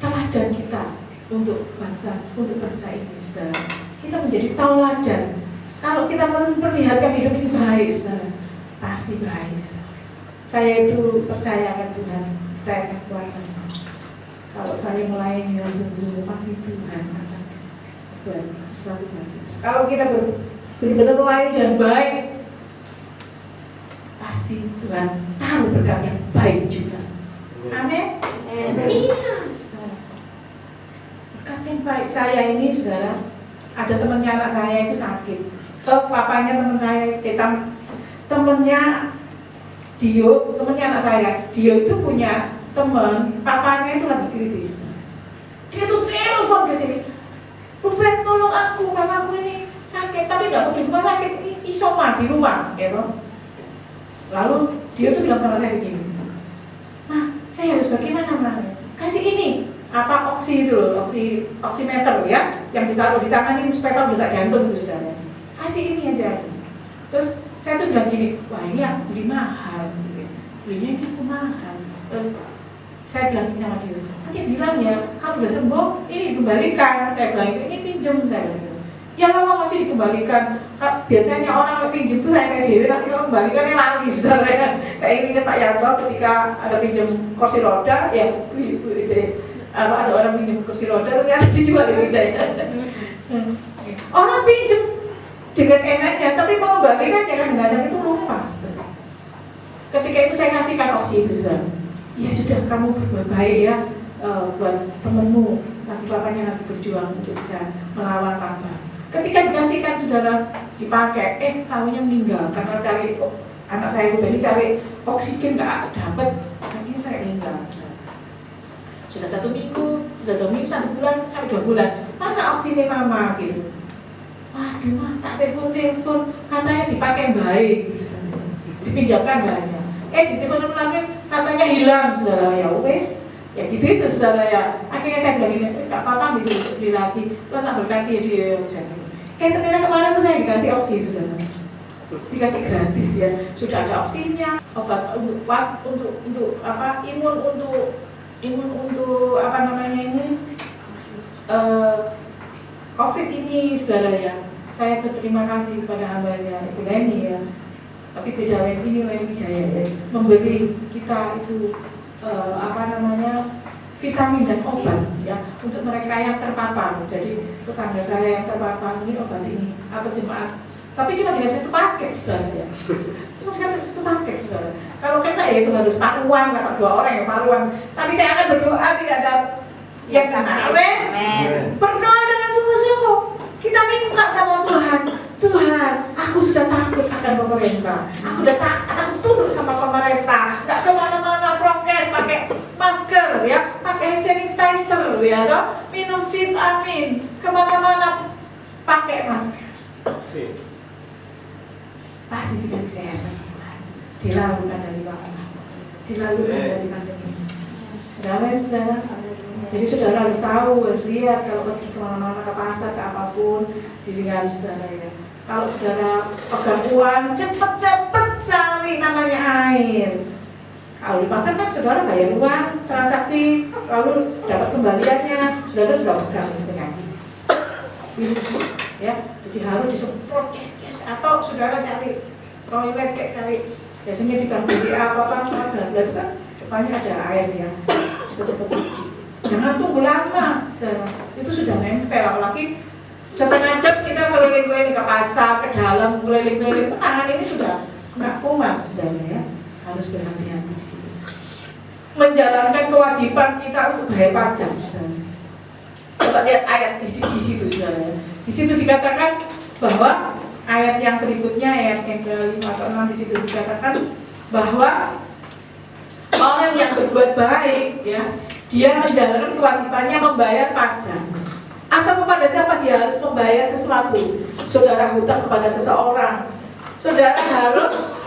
teladan kita untuk bangsa ini, saudara. Kita menjadi tauladan. Kalau kita memperlihatkan hidup ini baik, saudara, pasti baik, saudara. Saya itu percaya akan Tuhan, saya akan kuasa. Kalau saya melayani dengan sungguh-sungguh, pasti Tuhan akan buat sesuatu buat kita. Kalau kita benar-benar melayani dengan baik, pasti Tuhan taruh berkat yang baik juga. Amin. Iya, saudara. Berkat yang baik. Saya ini, saudara, ada temannya anak saya itu sakit. Papanya teman saya, temannya Dio, temannya anak saya. Dio itu punya teman, papanya itu lagi kritis. Dia tuh telepon ke sini, Ruben tolong aku, mamaku ini sakit, tapi tidak mau di rumah sakit, ini isoma di rumah, gitu. Lalu dia tuh bilang sama saya begini, nah saya harus bagaimana namanya? Kasih ini, apa oksi itu loh, oximeter ya, yang ditaruh di tangan ini supaya tahu detak jantung itu sudah. Kasih ini aja. Terus saya tuh bilang gini, wah ini aku beli mahal, gitu. Belinya ini aku mahal. Saya bilang sama dia, nanti bilang ya, kalau udah sembuh, ini dikembalikan. Saya bilang ini pinjam saya bilang. Ya lama masih dikembalikan. Biasanya orang pinjam itu saya kayak dewi, nanti kalau kembalikan ini lali, saudara. Saya ingat Pak Yanto ketika ada pinjam kursi roda, ya, ada orang pinjam kursi roda, ternyata dijual di beda ya. Orang pinjam dengan enaknya, tapi mau kembalikan ya kadang-kadang itu lupa. Saudara. Ketika itu saya kasihkan opsi itu, saudara. Ya sudah, kamu berbuat baik ya buat temenmu, nanti papanya nanti berjuang untuk bisa melawan papa. Ketika dikasihkan saudara dipakai, tahunya meninggal karena cari anak saya ini cari oksigen nggak dapat, akhirnya saya meninggal. Sudah 1 minggu, sudah 2 minggu, 1 bulan, sampai 2 bulan, mana oksigen mama gitu? Waduh, mah tak telepon, katanya dipakai baik, dipinjamkan banyak. Ditelepon lagi, katanya hilang, saudara ya wes. Ya gitu itu saudara ya. Akhirnya saya bilang ini, gak apa-apa bisa beli lagi. Tuhan tak berkati ya dia. Ternyata kemarin tuh saya dikasih opsi saudara. Dikasih gratis ya. Sudah ada opsinya. Obat untuk apa? Imun untuk apa namanya ini? COVID ini saudara ya. Saya berterima kasih kepada hambanya Ibu Leni ya. Tapi beda ini Leni Wijaya ya. Memberi kita itu vitamin dan obat ya untuk mereka yang terpapar. Jadi tetangga saya yang terpapar ini obat ini atau jemaat. Tapi cuma dikasih 1 paket saudara ya. Cuma dikasih 1 paket saudara. Kalau kena ya itu harus paruan, dapat 2 orang yang paruan. Tapi saya akan berdoa tidak ada yang kena. Amin. Berdoa dengan sungguh-sungguh. Kita minta sama Tuhan. Tuhan, aku sudah takut akan pemerintah. Aku tunduk sama pemerintah. Gak kemana-mana prokes, pakai masker ya, pakai hand sanitizer ya, toh? Minum vitamin, kemana-mana pakai masker. Pasti tidak kesehatan Tuhan. Dilalukan dari wabah, dilalukan dari pandemi. Saudara. Jadi saudara harus tahu, harus lihat kalau pergi kemana-mana ke pasar, ke apapun, dilihat saudara ya. Kalau saudara pegang uang, cepet-cepet cari namanya air. Kalau di pasar kan saudara bayar uang, transaksi, lalu dapat kembaliannya, saudara sudah pegang dengan ya. Jadi harus disemprot ces atau saudara cari toilet kayak cari biasanya di bank BCA apa itu kan depannya ada air ya, cepet-cepet cuci. Jangan tunggu lama, saudara. Itu sudah nempel, apalagi setengah jam kita keliling-keliling ke pasar, ke dalam, keliling-keliling, tangan ini sudah nggak kuat, saudara ya. Harus berhati-hati di situ. Menjalankan kewajiban kita untuk bayar pajak, saudara. Coba lihat ayat di situ, saudara. Di situ dikatakan bahwa ayat yang berikutnya, ayat yang ke-5 atau 6 di situ dikatakan bahwa orang yang berbuat baik, ya, dia menjalankan kewajibannya membayar pajak. Atau kepada siapa dia harus membayar sesuatu? Saudara hutang kepada seseorang, saudara harus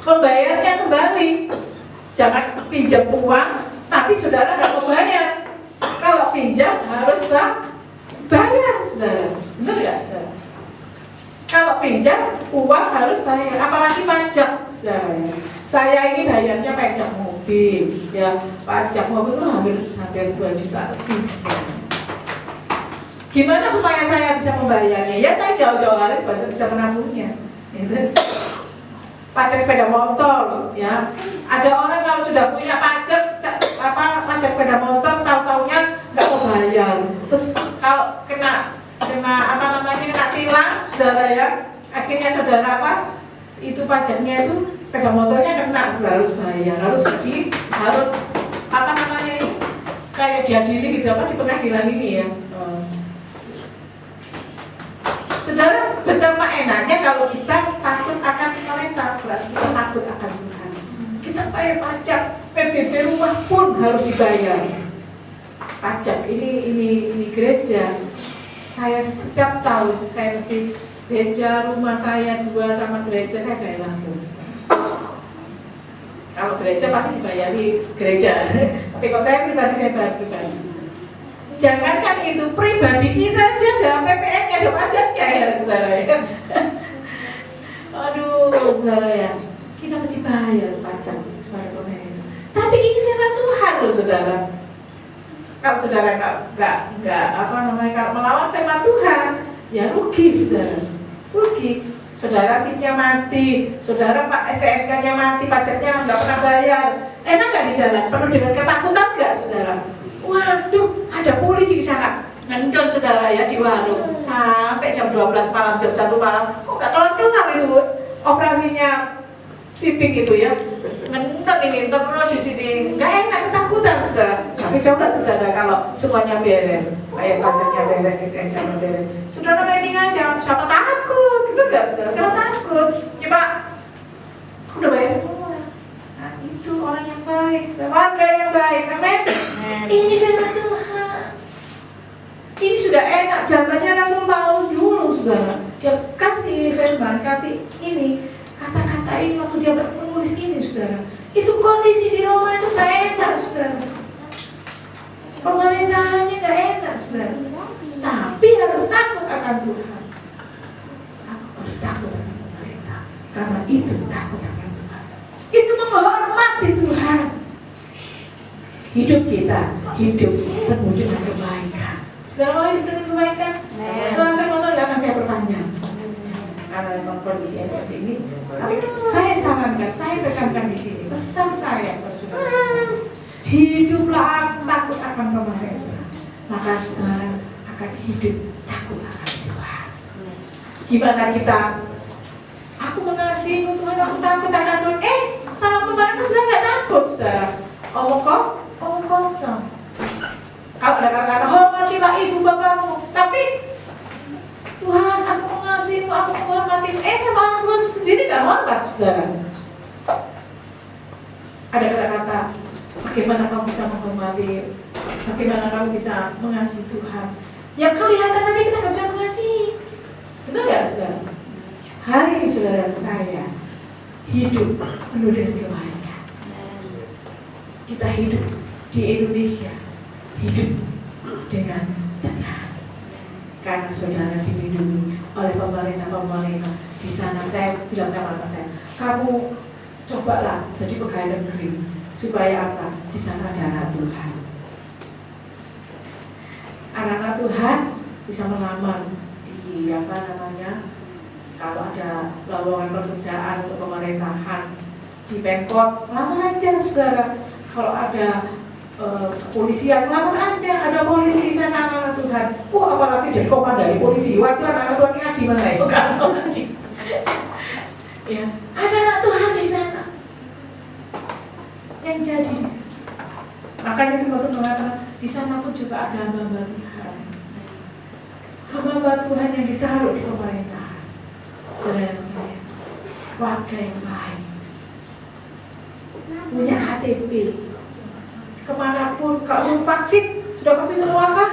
membayarnya kembali. Jangan pinjam uang, tapi saudara nggak membayar. Kalau pinjam harus bayar, saudara. Benar nggak, saudara? Kalau pinjam uang harus bayar, apalagi pajak, saudara. Saya ini bayarnya pajak mobil, ya pajak mobil itu hampir 2 juta lebih, saudara. Gimana supaya saya bisa membayarnya? Ya saya jauh-jauh hari bisa menabungnya. Gitu. Pajak sepeda motor, ya. Ada orang kalau sudah punya pajak sepeda motor, tahu-taunya nggak mau bayar. Terus kalau kena tilang, saudara ya. Akhirnya saudara itu pajaknya itu sepeda motornya kena, harus bayar, harus ini kayak diadili gitu di pengadilan ini ya. Saudara, betapa enaknya kalau kita takut akan pemerintah, berarti kita takut akan Tuhan. Kita bayar pajak, PBB rumah pun harus dibayar. Pajak ini gereja. Saya setiap tahun saya mesti gereja rumah saya 2 sama gereja saya bayar langsung. Kalau gereja pasti dibayari gereja, tapi kalau saya pribadi saya bayar pribadi. Jangankan itu, pribadi kita aja ada PPN-nya, ada pajaknya ya saudara ya. Aduh saudara ya, kita mesti bayar pajak kepada pemerintah. Tapi ini firman Tuhan loh saudara. Kalau saudara nggak kalau melawan firman Tuhan, ya rugi saudara, rugi. Saudara SIM-nya mati, saudara Pak STNK-nya mati, pajaknya nggak pernah bayar. Enak nggak di jalan? Penuh dengan ketakutan nggak saudara? Waduh, ada polisi di sana ngendon saudara ya di warung sampai jam 12 malam, jam 1 malam. Kok gak kelar-kelar itu operasinya shipping gitu ya. Ngendon ini terus di sini. Gak enak, ketakutan saudara. Tapi coba saudara kalau semuanya beres, kayak pajaknya beres, jangan beres. Saudara landing aja, siapa takut? Bener gak saudara? Siapa takut? Coba, aku udah bayar semua. Nah itu orang yang baik, warga yang baik, amin. Ini firman Tuhan. Ini sudah enak, zamannya Rasul Paulus dulu saudara. Dia kasih firman, kasih ini kata-kata ini waktu dia menulis ini saudara. Itu kondisi di Roma itu gak enak saudara. Pemerintahannya gak enak saudara. Tapi harus takut akan Tuhan. Aku harus takut akan pemerintah. Karena itu takut akan Tuhan. Itu menghormati Tuhan. Hidup kita, hidup penuh dengan kebaikan. Saudara hidup dengan kebaikan. Setelah saya ngomong gak akan saya perpanjang. Karena memang kondisinya seperti ini. Tapi saya sarankan, saya tekankan di sini pesan saya kepada saudara. Hiduplah takut akan pemerintah, maka saudara akan hidup takut akan Tuhan. Gimana kita? Aku mengasihi Tuhan, aku takut akan Tuhan. Sama pemerintah sudah nggak takut, saudara. Omong kosong. Kalau ada kata-kata hormatilah ibu bapakmu, tapi Tuhan, aku mengasihimu, aku menghormatimu. Sama anak tua sendiri gak hormat, saudara. Ada kata-kata, bagaimana kamu bisa menghormati, bagaimana kamu bisa mengasihi Tuhan. Yang kelihatan aja kita gak bisa mengasihi. Benar gak, saudara? Hari ini saudara saya hidup penuh dengan kebaikan. Kita hidup di Indonesia, hidup dengan tenang. Karena saudara dilindungi oleh pemerintah di sana. Saya bilang sama anak saya, kamu cobalah jadi pegawai negeri supaya apa? Di sana ada anak Tuhan. Anak-anak Tuhan bisa melamar di kalau ada lowongan pekerjaan untuk pemerintahan di Pemkot, lamar aja saudara. Kalau ada kepolisian, lamar aja, ada polisi di sana anak Tuhan. Apalagi jadi komandan polisi. Waduh, anak Tuhan ini di mana ya? Bukan ya, ada anak Tuhan di sana yang jadi. Makanya firman Tuhan mengatakan di sana pun juga ada hamba Tuhan. Hamba Tuhan yang ditaruh di pemerintahan. Saudara saya, warga yang baik, punya KTP. Kemanapun, kalau mau vaksin, sudah vaksin semua kan?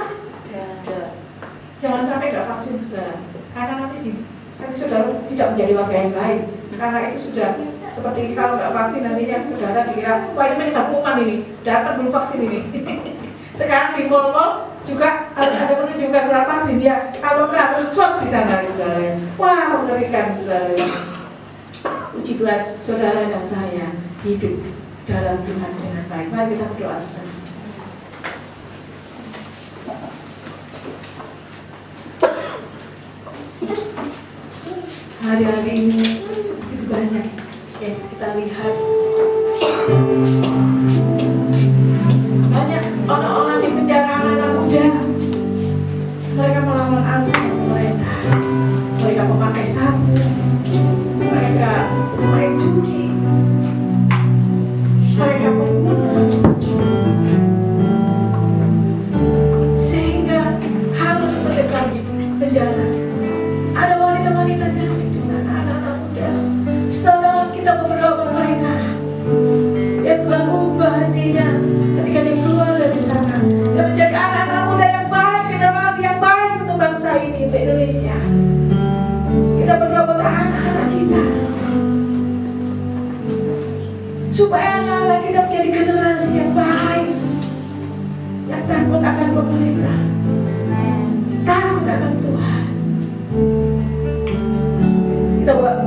Jangan sampai gak vaksin saudara, karena nanti saudara tidak menjadi warga yang baik. Karena itu sudah seperti ini, kalau gak vaksin nantinya saudara dikira, wah ini menyebab kuman ini, datang belum vaksin ini. Sekarang di mall-mall juga ada menunjukkan surat vaksin ya, kalau nggak harus swab di sana saudara. Wah mengerikan saudara. Puji Tuhan, saudara dan saya hidup dalam Tuhan dengan baik. Mari kita berdoa saudara. Hari-hari ini begitu banyak yang kita lihat. Banyak orang-orang di penjara, anak-anak muda. Mereka melawan arus pemerintah. Mereka memakai sabu. Mereka main judi. Mereka membunuh. Sehingga harus mendekam di penjara. Ada wanita-wanita cantik di sana, anak-anak muda. Setelah kita berdoa pemerintah, ya Tuhan ubah hatinya ketika dia keluar dari sana. Dia menjadi anak-anak muda yang baik, generasi yang baik untuk bangsa ini, untuk Indonesia. Kita berdoa buat anak-anak kita, supaya anak-anak kita menjadi generasi yang baik, yang takut akan pemerintah, takut akan Tuhan.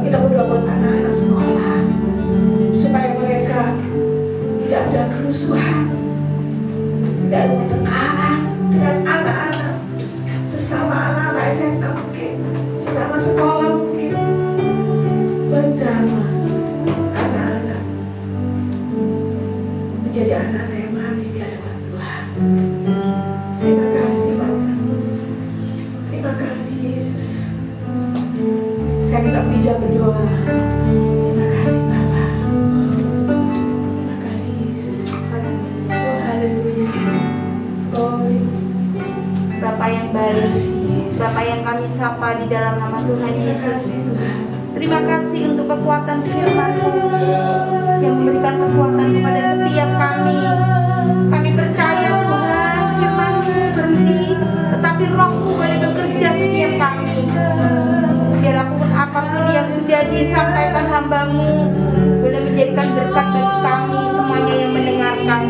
Kita berdoa buat anak-anak sekolah, supaya mereka tidak ada kerusuhan, tidak ada pertengkaran dengan anak-anak, sesama anak-anak SMA mungkin, sesama sekolah mungkin, menjama anak-anak menjadi anak-anak yang manis di hadapan Tuhan. Terima kasih Bapak. berdoa. Terima kasih Bapa. Terima kasih Yesus. Oh haleluya. Glory. Bapa yang baik, Bapa yang kami sapa di dalam nama Tuhan Yesus. Terima kasih untuk kekuatan firman-Mu yang memberikan kekuatan kepada setiap kami. Kami percaya Tuhan, firman-Mu berhenti, tetapi Roh-Mu boleh bekerja setiap kami. Biarpun apapun yang sudah disampaikan hamba-Mu boleh menjadikan berkat bagi kami semuanya yang mendengarkan.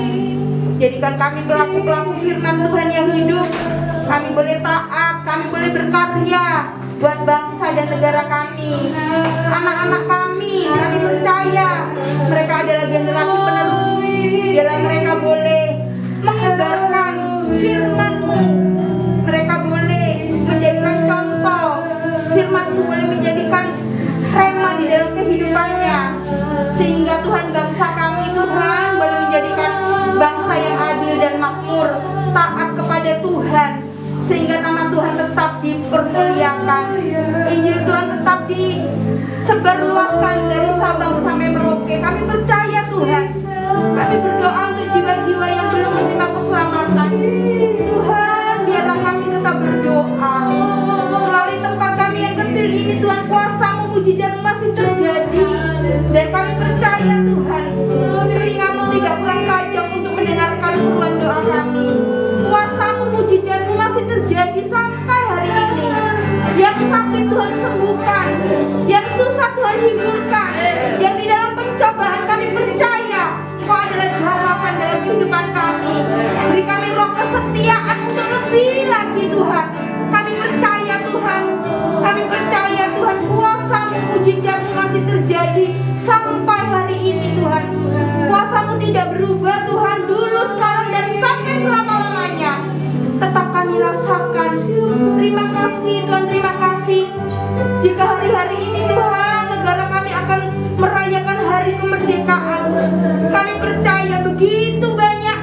Jadikan kami pelaku-pelaku firman Tuhan yang hidup. Kami boleh taat, kami boleh berkarya buat bangsa dan negara kami. Anak-anak kami percaya mereka adalah generasi penerus. Biarlah mereka boleh mengibarkan firman-Mu. Mereka boleh menjadikan contoh. Firman-Mu boleh menjadikan rema di dalam kehidupannya. Sehingga Tuhan, bangsa kami Tuhan boleh menjadikan bangsa yang adil dan makmur, taat kepada Tuhan, sehingga nama Tuhan tetap dipermuliakan, Injil Tuhan tetap disebarluaskan dari Sabang sampai Merauke. Kami percaya Tuhan. Kami berdoa untuk jiwa-jiwa yang belum menerima keselamatan. Tuhan, biarlah kami tetap berdoa. Melalui tempat kami yang kecil ini Tuhan, kuasa-Mu, mujizat-Mu masih terjadi. Dan kami percaya Tuhan, telinga-Mu tidak kurang tajam untuk mendengarkan seruan doa kami. Kuasa-Mu, mujizat-Mu masih terjadi sampai hari ini. Yang sakit Tuhan sembuhkan, yang susah Tuhan hiburkan, yang di dalam pencobaan kami percaya Kau adalah jawaban dalam kehidupan kami. Beri kami roh kesetiaan untuk lebih lagi Tuhan. Kami percaya Tuhan, kami percaya Tuhan, kuasa-Mu, mujizat-Mu masih terjadi sampai hari ini Tuhan. Kuasa-Mu tidak berubah Tuhan, dulu, sekarang, dan sampai selama-lamanya. Tetap kami rasakan. Terima kasih Tuhan, terima kasih. Jika hari-hari ini Tuhan, negara kami akan merayakan hari kemerdekaan. Kami percaya begitu banyak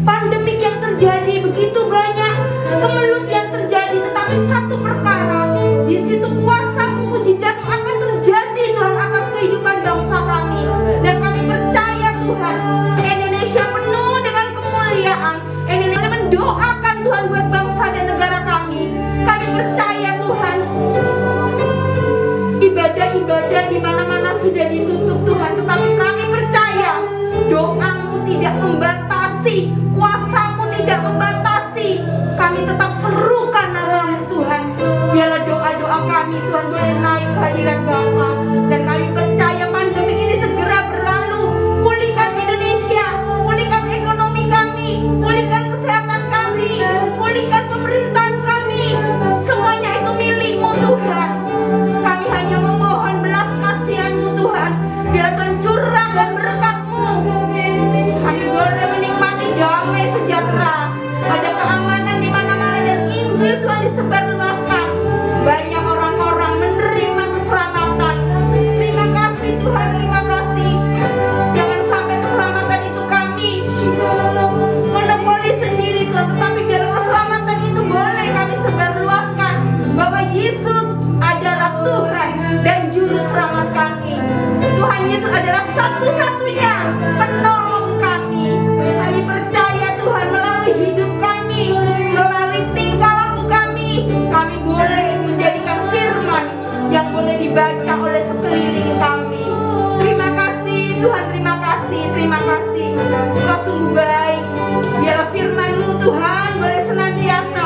pandemik yang terjadi, begitu banyak kemelut yang terjadi, tetapi satu perkara, di situ kuasa-Mu, mujizat-Mu akan terjadi Tuhan atas kehidupan bangsa kami. Dan kami percaya Tuhan, Indonesia penuh dengan kemuliaan. Indonesia mendoakan Tuhan buat bangsa dan negara kami. Kami percaya Tuhan, ibadah-ibadah di mana-mana sudah ditutup Tuhan, tetapi kami percaya doa-Mu tidak membatasi, kuasa-Mu tidak membatasi. Kami tetap serukan nama-Mu Tuhan. Biarlah doa-doa kami Tuhan boleh naik ke hadirat Bapa. Dan kami percaya pandemi ini segera berlalu. Pulihkan Indonesia, pulihkan ekonomi kami, pulihkan kesehatan kami, pulihkan pemerintahan kami. Semuanya itu milik-Mu Tuhan. Kami hanya memohon belas kasihan-Mu Tuhan. Biarlah Tuhan curang dan berkat-Mu. Kami boleh menikmati damai sejahtera, ada keamanan di mana-mana, dan Injil Tuhan disebarluaskan. Banyak orang-orang menerima keselamatan. Terima kasih Tuhan, terima kasih. Jangan sampai keselamatan itu kami monopoli sendiri Tuhan, tetapi biar keselamatan itu boleh kami sebarluaskan, bahwa Yesus adalah Tuhan dan Juru Selamat kami. Tuhan Yesus adalah satu-satunya penolong kami. Kami percaya Tuhan, melalui hidup kami, melalui tingkah laku kami boleh menjadikan firman yang boleh dibaca oleh sekeliling kami. Terima kasih Tuhan, terima kasih, terima kasih. Engkau sungguh baik. Biarlah firman-Mu Tuhan boleh senantiasa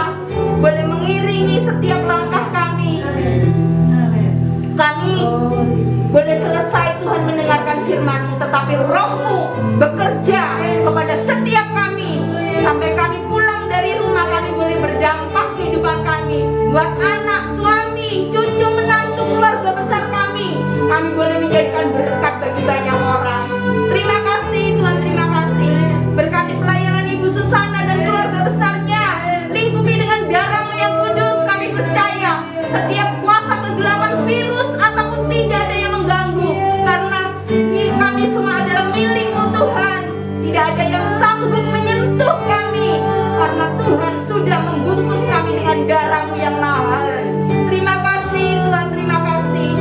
boleh mengiringi setiap langkah kami. Kami boleh selesai Tuhan mendengarkan firman-Mu, tetapi Roh-Mu bekerja kepada setiap kami. Sampai kami pulang dari rumah, kami boleh berdampak kehidupan kami, buat anak, suami, cucu, menantu, keluarga besar kami. Kami boleh menjadikan berkat bagi banyak orang. Terima kasih Tuhan, terima kasih. Berkati pelayanan Ibu Susana dan keluarga besarnya. Lingkupi dengan darah-Mu yang kudus. Kami percaya setiap kuasa kegelapan, virus ataupun tidak ada yang mengganggu, karena kami semua adalah milik-Mu Tuhan. Tidak ada yang sanggup menyentuh kami, karena Tuhan sudah membungkus kami dengan darah-Mu yang mahal. Terima kasih Tuhan, terima kasih.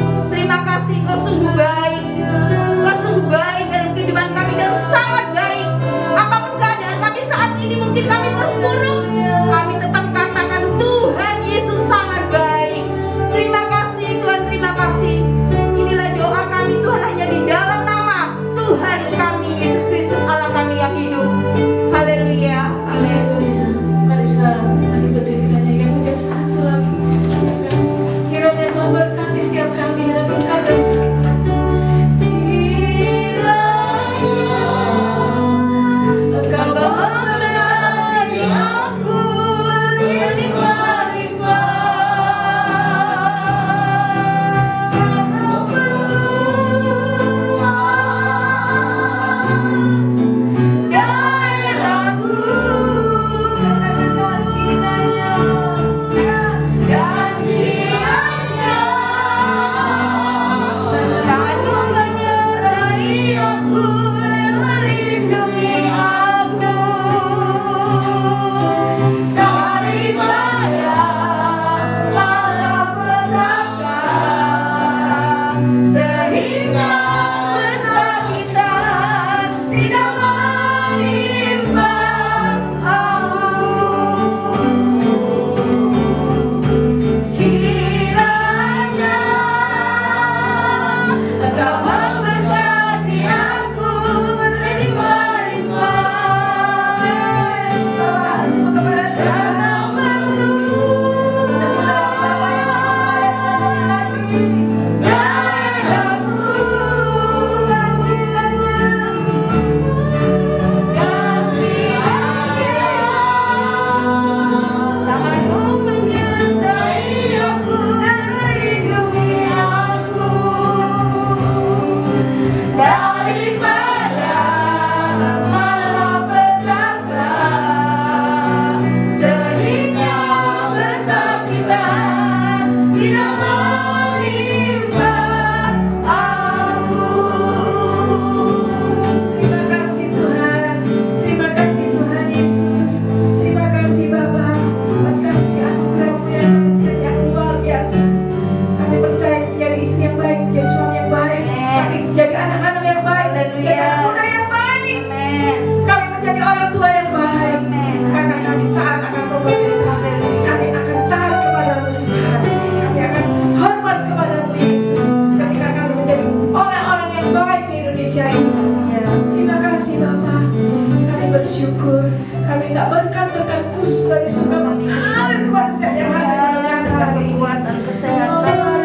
minta berkat-berkat khusus dari surga mengalir kepada setiap yang ada di dalam hati. kekuatan kesehatan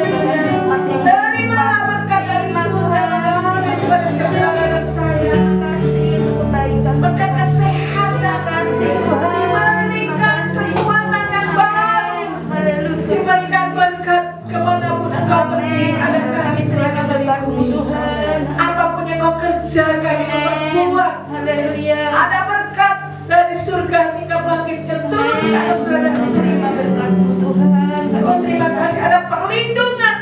Terimalah berkat dari surga mengalir kepada setiap saudara saya. Berkat kesehatan, diberikan kekuatan yang baru, diberikan berkat kemanapun engkau pergi, ada kasih Tuhan dariku Tuhan. Apapun yang kau kerjakan, yang kau perbuat, ada berkat dari surga tingkat langitnya turun ke atas saudara. Terima berkat Tuhan. Oh terima kasih, ada perlindungan